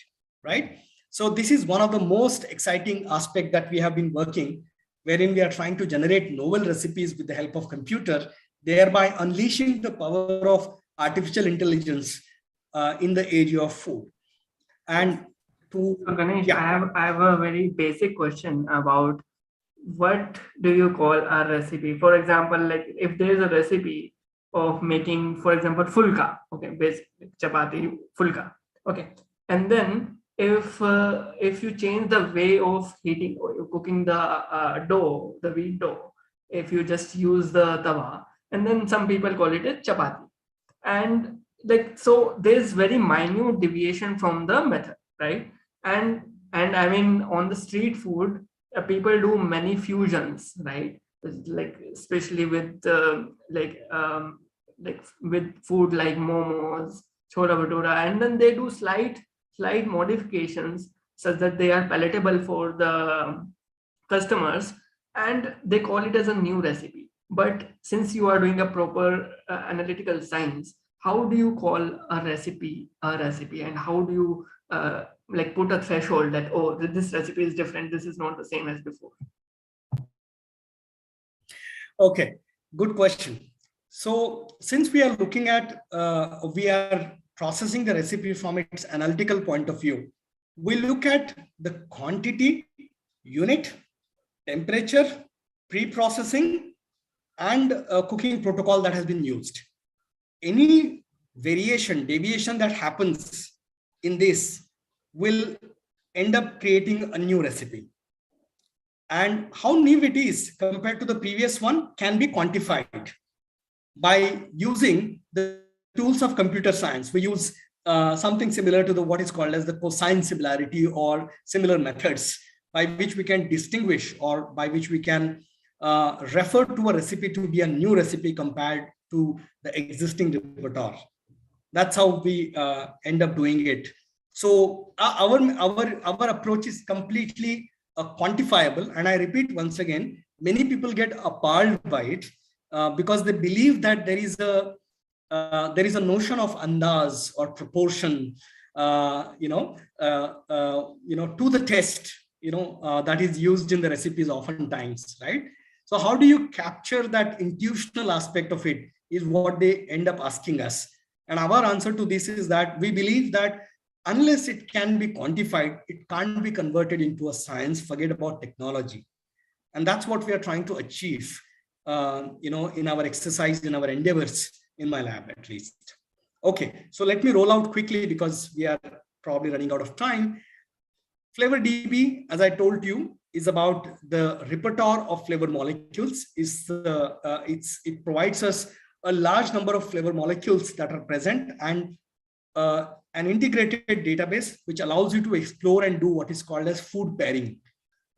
right? So this is one of the most exciting aspects that we have been working, wherein we are trying to generate novel recipes with the help of computer, thereby unleashing the power of artificial intelligence in the area of food. And so Ganesh, I have a very basic question about what do you call a recipe? For example, like if there is a recipe of making, for example, fulka, okay, basic chapati fulka, okay, and then if you change the way of heating or cooking the dough, the wheat dough, if you just use the tawa, and then some people call it a chapati, and like so there's very minute deviation from the method, right? And I mean on the street food, people do many fusions, right? Like especially with with food like momos, chola bhatura, and then they do slight modifications such that they are palatable for the customers, and they call it as a new recipe. But since you are doing a proper analytical science, how do you call a recipe, and how do you like put a threshold that, oh, this recipe is different, this is not the same as before? Okay, good question. So since we are looking at, we are processing the recipe from its analytical point of view, we look at the quantity, unit, temperature, pre-processing, and cooking protocol that has been used. Any deviation that happens in this will end up creating a new recipe. And how new it is compared to the previous one can be quantified by using the tools of computer science. We use something similar to what is called as the cosine similarity, or similar methods by which we can distinguish, or by which we can refer to a recipe to be a new recipe compared to the existing repertoire. That's how we end up doing it. So our approach is completely quantifiable. And I repeat once again, many people get appalled by it because they believe that there is a notion of andaz or proportion, to the taste, that is used in the recipes oftentimes, right? So how do you capture that intuitional aspect of it is what they end up asking us. And our answer to this is that we believe that unless it can be quantified, it can't be converted into a science. Forget about technology. And that's what we are trying to achieve, in our exercise, in our endeavors, in my lab at least. Okay, so let me roll out quickly because we are probably running out of time. FlavorDB, as I told you, is about the repertoire of flavor molecules. It provides us a large number of flavor molecules that are present, and an integrated database which allows you to explore and do what is called as food pairing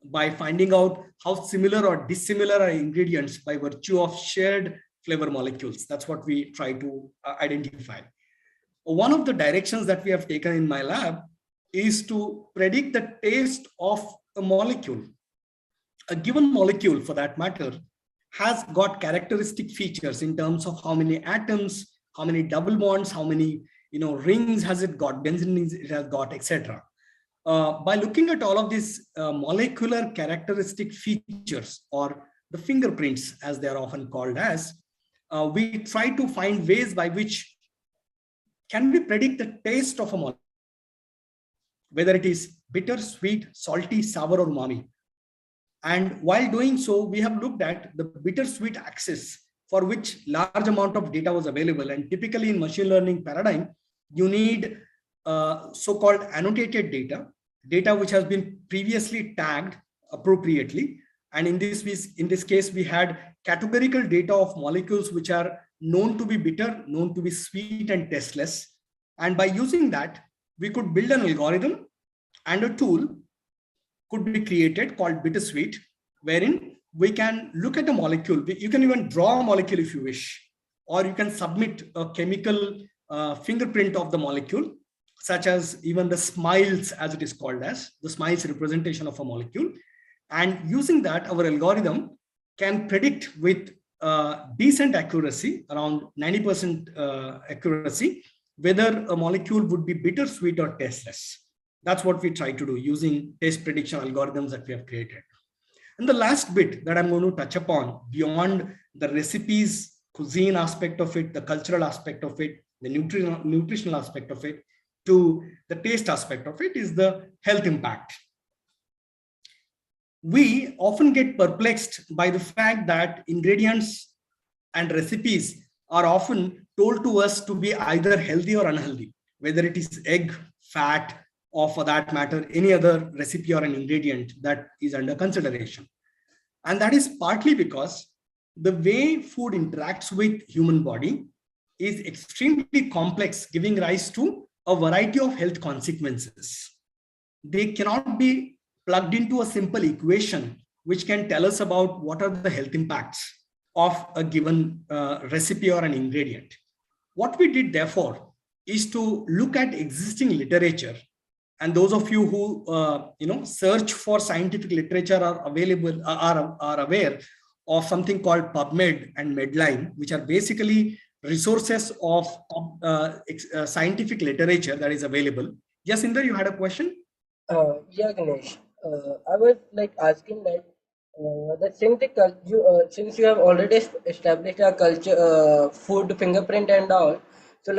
by finding out how similar or dissimilar are ingredients by virtue of shared flavor molecules. That's what we try to identify. One of the directions that we have taken in my lab is to predict the taste of a molecule. A given molecule, for that matter, has got characteristic features in terms of how many atoms, how many double bonds, how many rings has it got, benzene rings it has got, etc. By looking at all of these molecular characteristic features, or the fingerprints as they are often called as, we try to find ways by which can we predict the taste of a molecule, whether it is bitter, sweet, salty, sour, or umami. And while doing so, we have looked at the bitter-sweet axis, for which large amount of data was available. And typically in machine learning paradigm, you need so-called annotated data which has been previously tagged appropriately, And in this case, we had categorical data of molecules which are known to be bitter, known to be sweet and tasteless. And by using that, we could build an algorithm and a tool could be created called bittersweet, wherein we can look at a molecule. You can even draw a molecule if you wish, or you can submit a chemical fingerprint of the molecule, such as even the smiles, as it is called as, the smiles representation of a molecule. And using that, our algorithm can predict with decent accuracy, around 90% accuracy, whether a molecule would be bitter, sweet, or tasteless. That's what we try to do using taste prediction algorithms that we have created. And the last bit that I'm going to touch upon, beyond the recipes, cuisine aspect of it, the cultural aspect of it, the nutritional aspect of it, to the taste aspect of it, is the health impact. We often get perplexed by the fact that ingredients and recipes are often told to us to be either healthy or unhealthy, whether it is egg, fat, or for that matter, any other recipe or an ingredient that is under consideration. And that is partly because the way food interacts with human body is extremely complex, giving rise to a variety of health consequences. They cannot be plugged into a simple equation which can tell us about what are the health impacts of a given recipe or an ingredient. What we did, therefore, is to look at existing literature. And those of you who search for scientific literature are aware of something called PubMed and Medline, which are basically resources of scientific literature that is available. Yes, Indra, you had a question? Yeah, Ganesh. I was like asking that since you have already established a culture, food fingerprint and all. So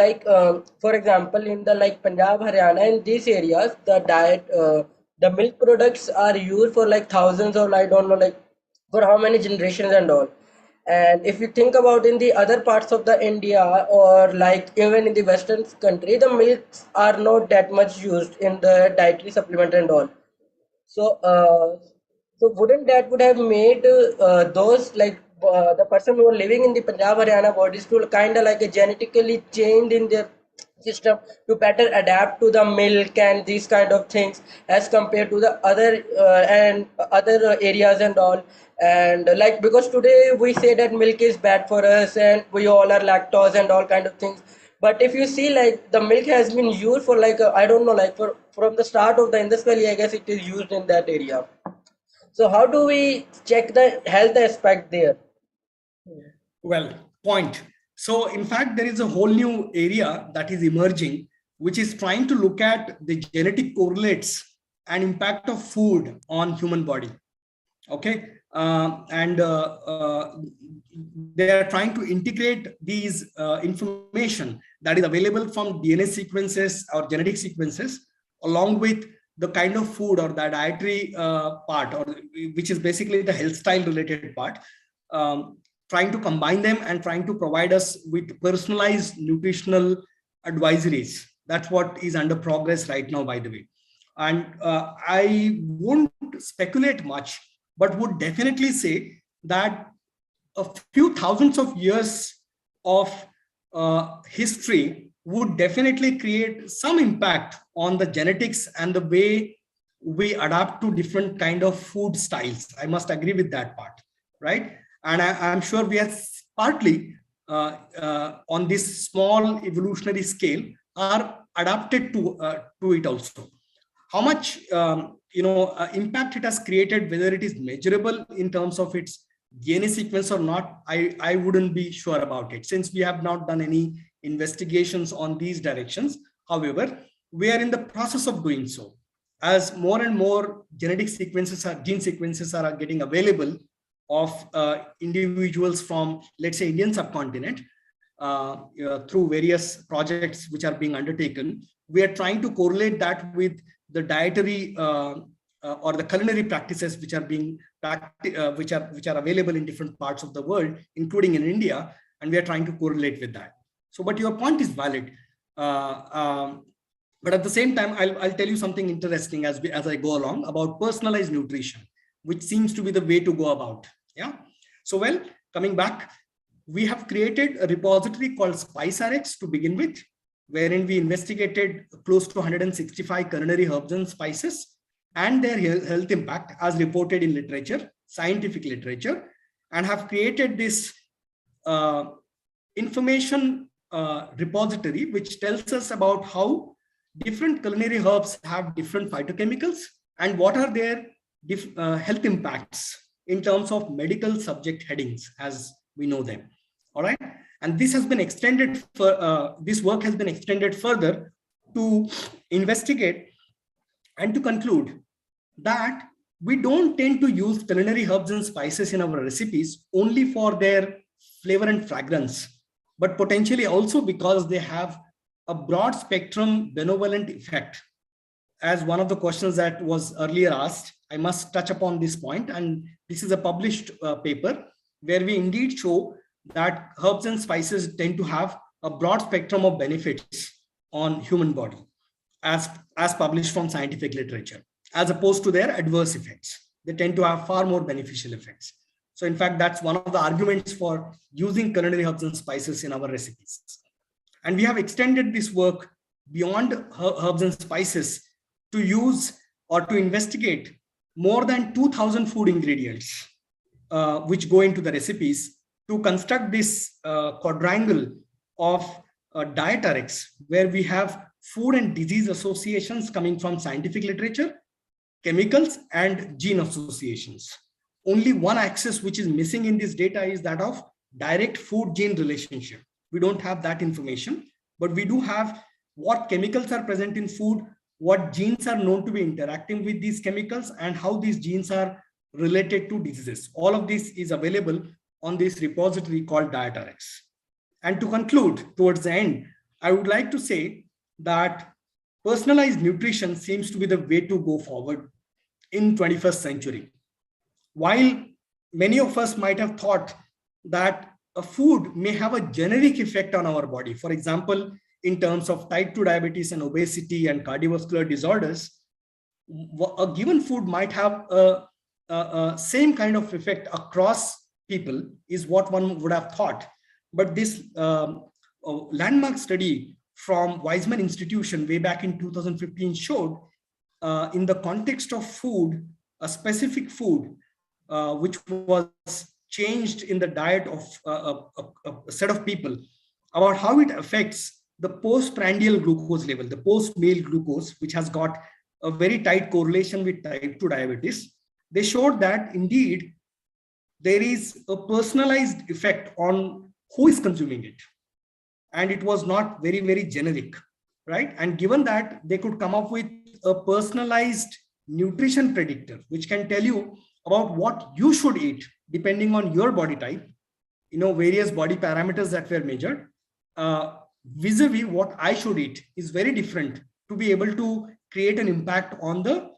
for example, in the Punjab, Haryana, in these areas, the diet, the milk products are used for thousands or I don't know for how many generations and all. And if you think about in the other parts of the India or even in the Western country, the milks are not that much used in the dietary supplement and all. So, so wouldn't that would have made those the person who are living in the Punjab Haryana borders to kind of a genetically changed in their system to better adapt to the milk and these kind of things as compared to the other areas and all. And because today we say that milk is bad for us and we all are lactose and all kind of things, but if you see the milk has been used for I don't know for from the start of the Indus Valley, I guess it is used in that area. So how do we check the health aspect there? Well, point. So in fact, there is a whole new area that is emerging, which is trying to look at the genetic correlates and impact of food on human body. Okay. They are trying to integrate these information that is available from DNA sequences or genetic sequences along with the kind of food or the dietary part, or which is basically the health style related part, trying to combine them and trying to provide us with personalized nutritional advisories. That's what is under progress right now, by the way. And I won't speculate much, but would definitely say that a few thousands of years of history would definitely create some impact on the genetics and the way we adapt to different kind of food styles. I must agree with that part, right? And I'm sure we are partly on this small evolutionary scale are adapted to it also. How much impact it has created, whether it is measurable in terms of its DNA sequence or not, I wouldn't be sure about it, since we have not done any investigations on these directions. However, we are in the process of doing so. As more and more genetic sequences gene sequences are getting available of individuals from, let's say, Indian subcontinent through various projects which are being undertaken, we are trying to correlate that with the dietary or the culinary practices which are being which are available in different parts of the world, including in India, and we are trying to correlate with that. So, but your point is valid. But at the same time, I'll tell you something interesting as I go along about personalized nutrition. which seems to be the way to go about. Yeah. So, well, coming back, we have created a repository called SpiceRx to begin with, wherein we investigated close to 165 culinary herbs and spices and their health impact as reported in literature, scientific literature, and have created this information repository, which tells us about how different culinary herbs have different phytochemicals and what are their health impacts in terms of medical subject headings as we know them. All right. And this has been extended for this work has been extended further to investigate and to conclude that we don't tend to use culinary herbs and spices in our recipes only for their flavor and fragrance, but potentially also because they have a broad spectrum benevolent effect. As one of the questions that was earlier asked, I must touch upon this point, and this is a published paper where we indeed show that herbs and spices tend to have a broad spectrum of benefits on human body as published from scientific literature, as opposed to their adverse effects. They tend to have far more beneficial effects. So in fact, that's one of the arguments for using culinary herbs and spices in our recipes. And we have extended this work beyond herbs and spices to use or to investigate more than 2,000 food ingredients, which go into the recipes, to construct this quadrangle of dietetics, where we have food and disease associations coming from scientific literature, chemicals, and gene associations. Only one axis which is missing in this data is that of direct food-gene relationship. We don't have that information, but we do have what chemicals are present in food, what genes are known to be interacting with these chemicals, and how these genes are related to diseases. All of this is available on this repository called dietetics. And to conclude towards the end, I would like to say that personalized nutrition seems to be the way to go forward in 21st century. While many of us might have thought that a food may have a generic effect on our body, for example, in terms of type 2 diabetes and obesity and cardiovascular disorders, a given food might have a same kind of effect across people, is what one would have thought. But this landmark study from Weizmann Institution way back in 2015 showed in the context of food, a specific food which was changed in the diet of a set of people, about how it affects the postprandial glucose level, the post-meal glucose, which has got a very tight correlation with type 2 diabetes. They showed that indeed there is a personalized effect on who is consuming it. And it was not very, very generic, right? And given that they could come up with a personalized nutrition predictor, which can tell you about what you should eat depending on your body type, various body parameters that were measured, vis-a-vis what I should eat is very different to be able to create an impact on the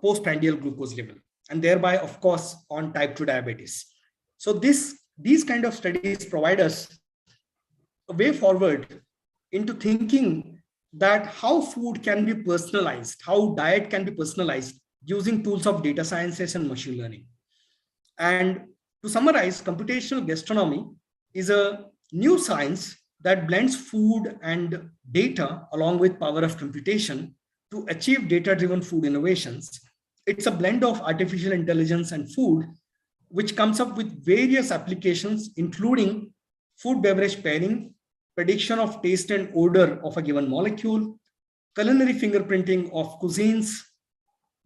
postprandial glucose level, and thereby, of course, on type 2 diabetes. So these kind of studies provide us a way forward into thinking that how food can be personalized, how diet can be personalized using tools of data sciences and machine learning. And to summarize, computational gastronomy is a new science that blends food and data along with power of computation to achieve data-driven food innovations. It's a blend of artificial intelligence and food, which comes up with various applications, including food beverage pairing, prediction of taste and odor of a given molecule, culinary fingerprinting of cuisines,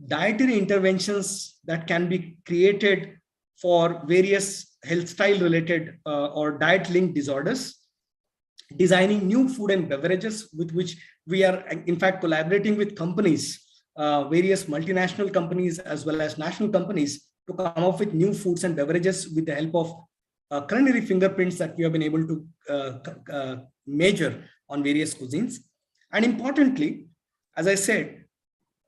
dietary interventions that can be created for various health style related or diet linked disorders, designing new food and beverages with which we are in fact collaborating with companies, various multinational companies as well as national companies, to come up with new foods and beverages with the help of culinary fingerprints that we have been able to measure on various cuisines. And importantly, as I said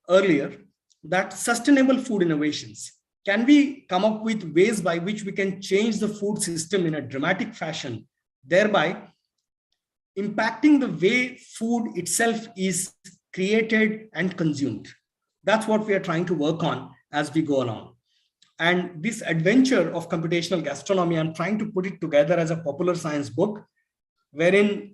earlier, that sustainable food innovations, can we come up with ways by which we can change the food system in a dramatic fashion, thereby impacting the way food itself is created and consumed. That's what we are trying to work on as we go along. And this adventure of computational gastronomy, I'm trying to put it together as a popular science book, wherein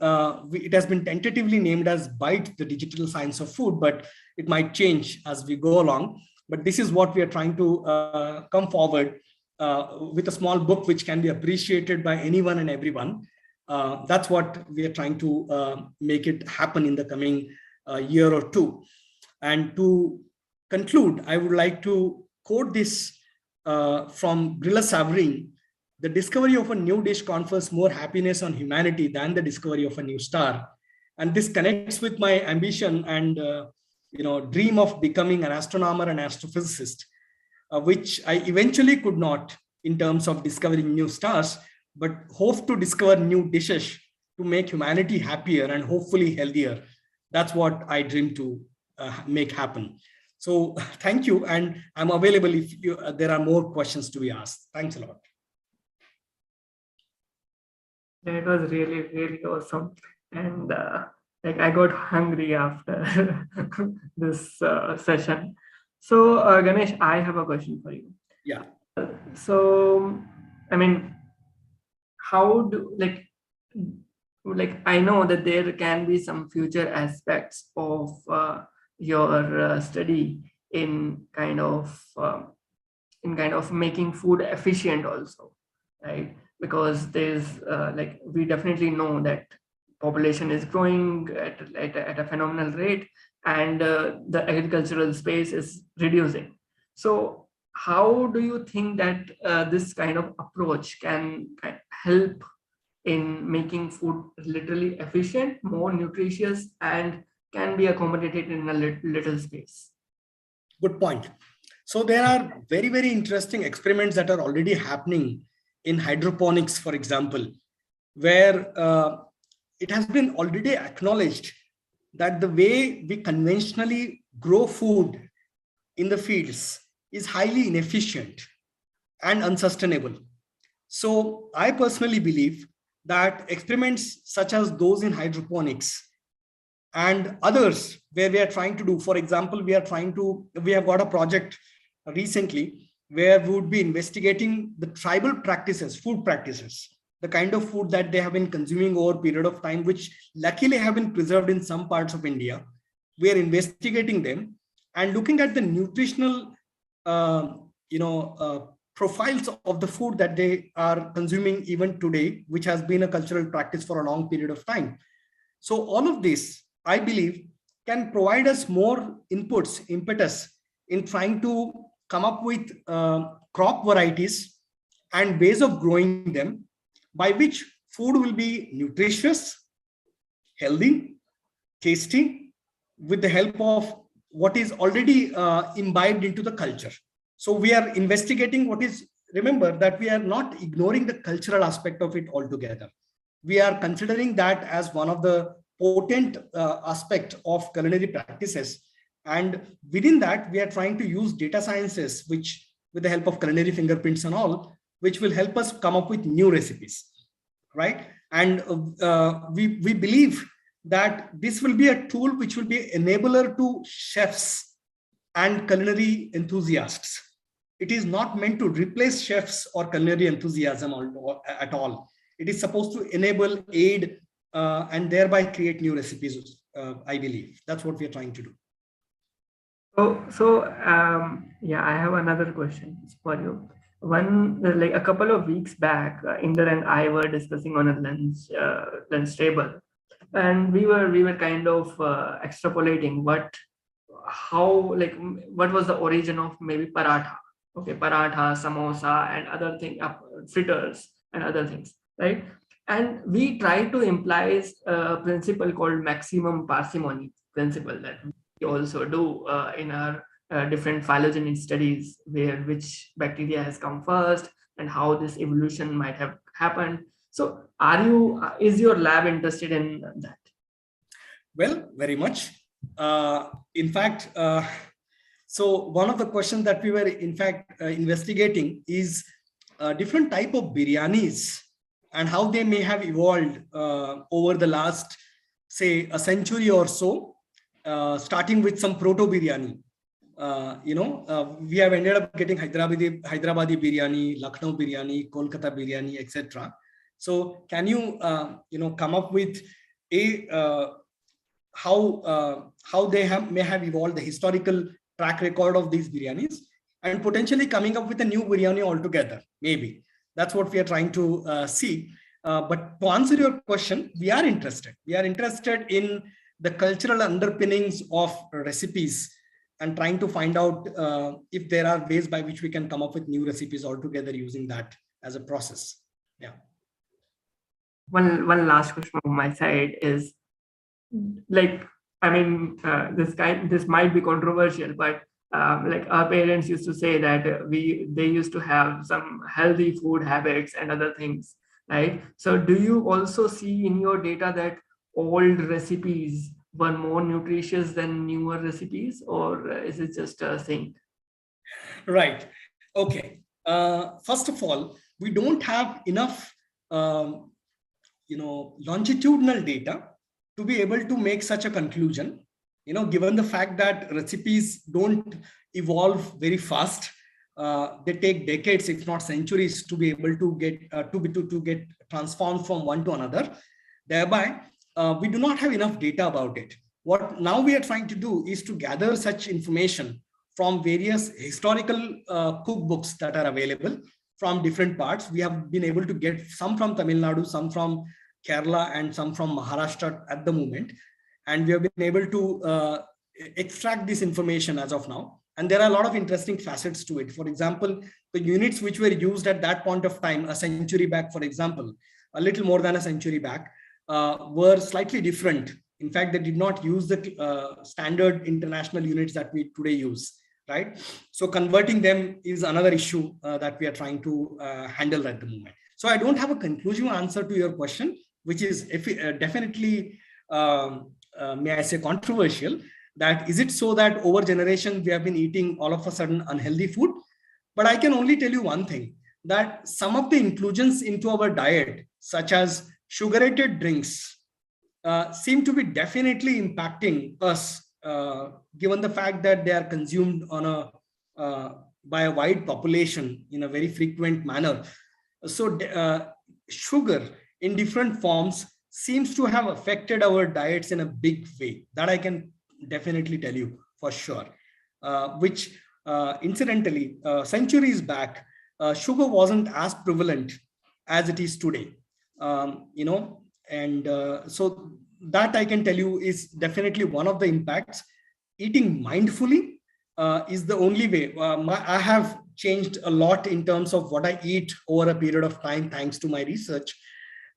it has been tentatively named as Bite, the Digital Science of Food, but it might change as we go along. But this is what we are trying to come forward with a small book which can be appreciated by anyone and everyone. That's what we are trying to make it happen in the coming year or two. And to conclude, I would like to quote this from Grilla Savarin: "The discovery of a new dish confers more happiness on humanity than the discovery of a new star." And this connects with my ambition and dream of becoming an astronomer and astrophysicist, which I eventually could not in terms of discovering new stars, but hope to discover new dishes to make humanity happier and hopefully healthier. That's what I dream to make happen. So thank you, and I'm available if there are more questions to be asked. Thanks a lot. It was really, really awesome. And I got hungry after this session. So Ganesh, I have a question for you. Yeah. So, I mean, how do, I know that there can be some future aspects of your study in kind of making food efficient also, right? Because there's we definitely know that population is growing at a phenomenal rate, and the agricultural space is reducing. So how do you think that this kind of approach can help in making food literally efficient, more nutritious, and can be accommodated in a little space? Good point. So there are very, very interesting experiments that are already happening in hydroponics, for example, where it has been already acknowledged that the way we conventionally grow food in the fields is highly inefficient and unsustainable. So I personally believe that experiments such as those in hydroponics and others where we are trying to do, for example, we have got a project recently where we would be investigating the tribal practices, food practices, the kind of food that they have been consuming over a period of time, which luckily have been preserved in some parts of India. We are investigating them and looking at the nutritional profiles of the food that they are consuming even today, which has been a cultural practice for a long period of time. So all of this, I believe, can provide us more impetus in trying to come up with crop varieties and ways of growing them, by which food will be nutritious, healthy, tasty, with the help of what is already imbibed into the culture. So we are investigating remember that we are not ignoring the cultural aspect of it altogether. We are considering that as one of the potent aspect of culinary practices. And within that, we are trying to use data sciences, which with the help of culinary fingerprints and all, which will help us come up with new recipes, right? And we believe that this will be a tool which will be enabler to chefs and culinary enthusiasts. It is not meant to replace chefs or culinary enthusiasm at all. It is supposed to enable, aid, and thereby create new recipes, I believe. That's what we are trying to do. So yeah, I have another question for you. A couple of weeks back, Indra and I were discussing on a lunch table, and we were kind of extrapolating what was the origin of maybe paratha, samosa, and other things, fritters and other things, right? And we try to imply a principle called maximum parsimony principle that we also do in our different phylogeny studies, which bacteria has come first and how this evolution might have happened. So is your lab interested in that? Well, very much. In fact, so one of the questions that we were in fact investigating is different type of biryanis and how they may have evolved over the last, say, a century or so, starting with some proto biryani, we have ended up getting Hyderabadi biryani, Lucknow biryani, Kolkata biryani, etc. So can you, come up with how they may have evolved, the historical track record of these biryanis, and potentially coming up with a new biryani altogether, maybe. That's what we are trying to see. But to answer your question, we are interested. We are interested in the cultural underpinnings of recipes and trying to find out if there are ways by which we can come up with new recipes altogether using that as a process. Yeah. One last question from my side is, like, I mean, this might be controversial, but like our parents used to say that they used to have some healthy food habits and other things, right? So do you also see in your data that old recipes were more nutritious than newer recipes, or is it just a saying? Right. Okay. First of all, we don't have enough, longitudinal data to be able to make such a conclusion. Given the fact that recipes don't evolve very fast, they take decades, if not centuries, to be able to get to get transformed from one to another. Thereby, we do not have enough data about it. What now we are trying to do is to gather such information from various historical cookbooks that are available from different parts. We have been able to get some from Tamil Nadu, some from Kerala, and some from Maharashtra at the moment. And we have been able to extract this information as of now. And there are a lot of interesting facets to it. For example, the units which were used at that point of time, a century back, for example, a little more than a century back, were slightly different. In fact, they did not use the standard international units that we today use, right? So converting them is another issue that we are trying to handle at the moment. So I don't have a conclusive answer to your question, which is definitely, may I say, controversial. That is it so that over generations we have been eating all of a sudden unhealthy food? But I can only tell you one thing, that some of the inclusions into our diet, such as sugarated drinks, seem to be definitely impacting us, given the fact that they are consumed on by a wide population in a very frequent manner. So sugar in different forms seems to have affected our diets in a big way. That I can definitely tell you for sure. Which incidentally, centuries back, sugar wasn't as prevalent as it is today. So that I can tell you is definitely one of the impacts. Eating mindfully is the only way. I have changed a lot in terms of what I eat over a period of time, thanks to my research.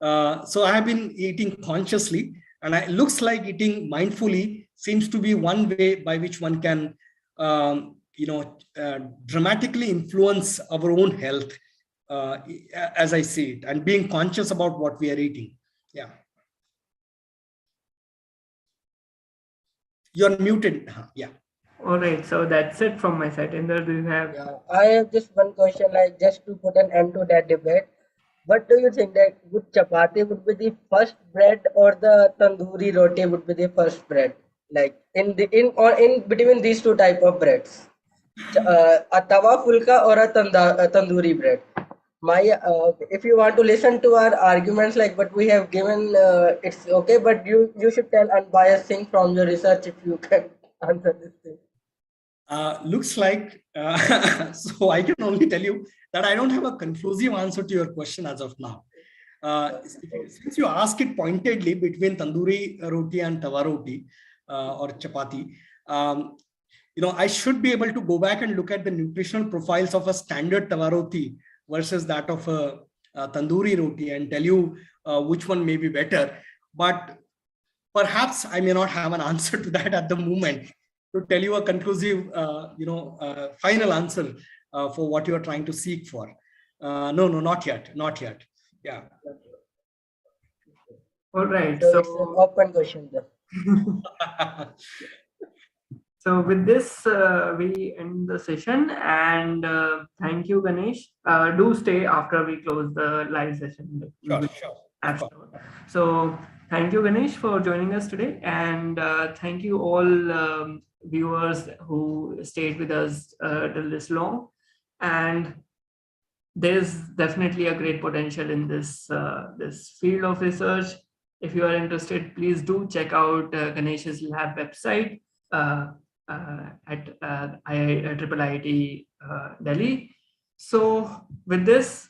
So I have been eating consciously, and it looks like eating mindfully seems to be one way by which one can, dramatically influence our own health, as I see it, and being conscious about what we are eating. Yeah. You're muted. Yeah. All right, so that's it from my side. Inder, do you have? Yeah, I have just one question, like just to put an end to that debate. What do you think, that would chapati would be the first bread, or the tandoori roti would be the first bread? Like in between these two type of breads, a tawa fulka or a tandoori bread. If you want to listen to our arguments, like what we have given, it's okay, but you should tell unbiased thing from your research if you can answer this thing. Looks like, so I can only tell you that I don't have a conclusive answer to your question as of now. Since you ask it pointedly between tandoori roti and tawa roti or chapati, I should be able to go back and look at the nutritional profiles of a standard tawa roti versus that of a tandoori roti and tell you which one may be better. But perhaps I may not have an answer to that at the moment to tell you a conclusive, final answer for what you are trying to seek for. No, not yet. Yeah. All right. So it's an open question then. So with this, we end the session, and thank you, Ganesh. Do stay after we close the live session. Sure. So thank you, Ganesh, for joining us today, and thank you all viewers who stayed with us till this long. And there's definitely a great potential in this field of research. If you are interested, please do check out Ganesh's lab website at IIIT Delhi. So with this,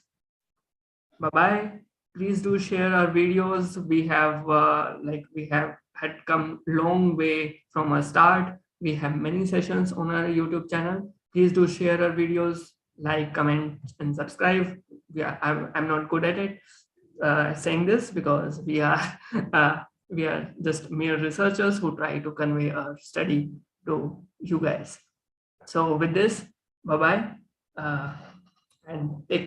bye-bye. Please do share our videos. We have had come long way from our start. We have many sessions on our YouTube channel. Please do share our videos, like, comment, and subscribe. Yeah, I'm not good at it saying this, because we are just mere researchers who try to convey our study to you guys. So with this, bye-bye, and take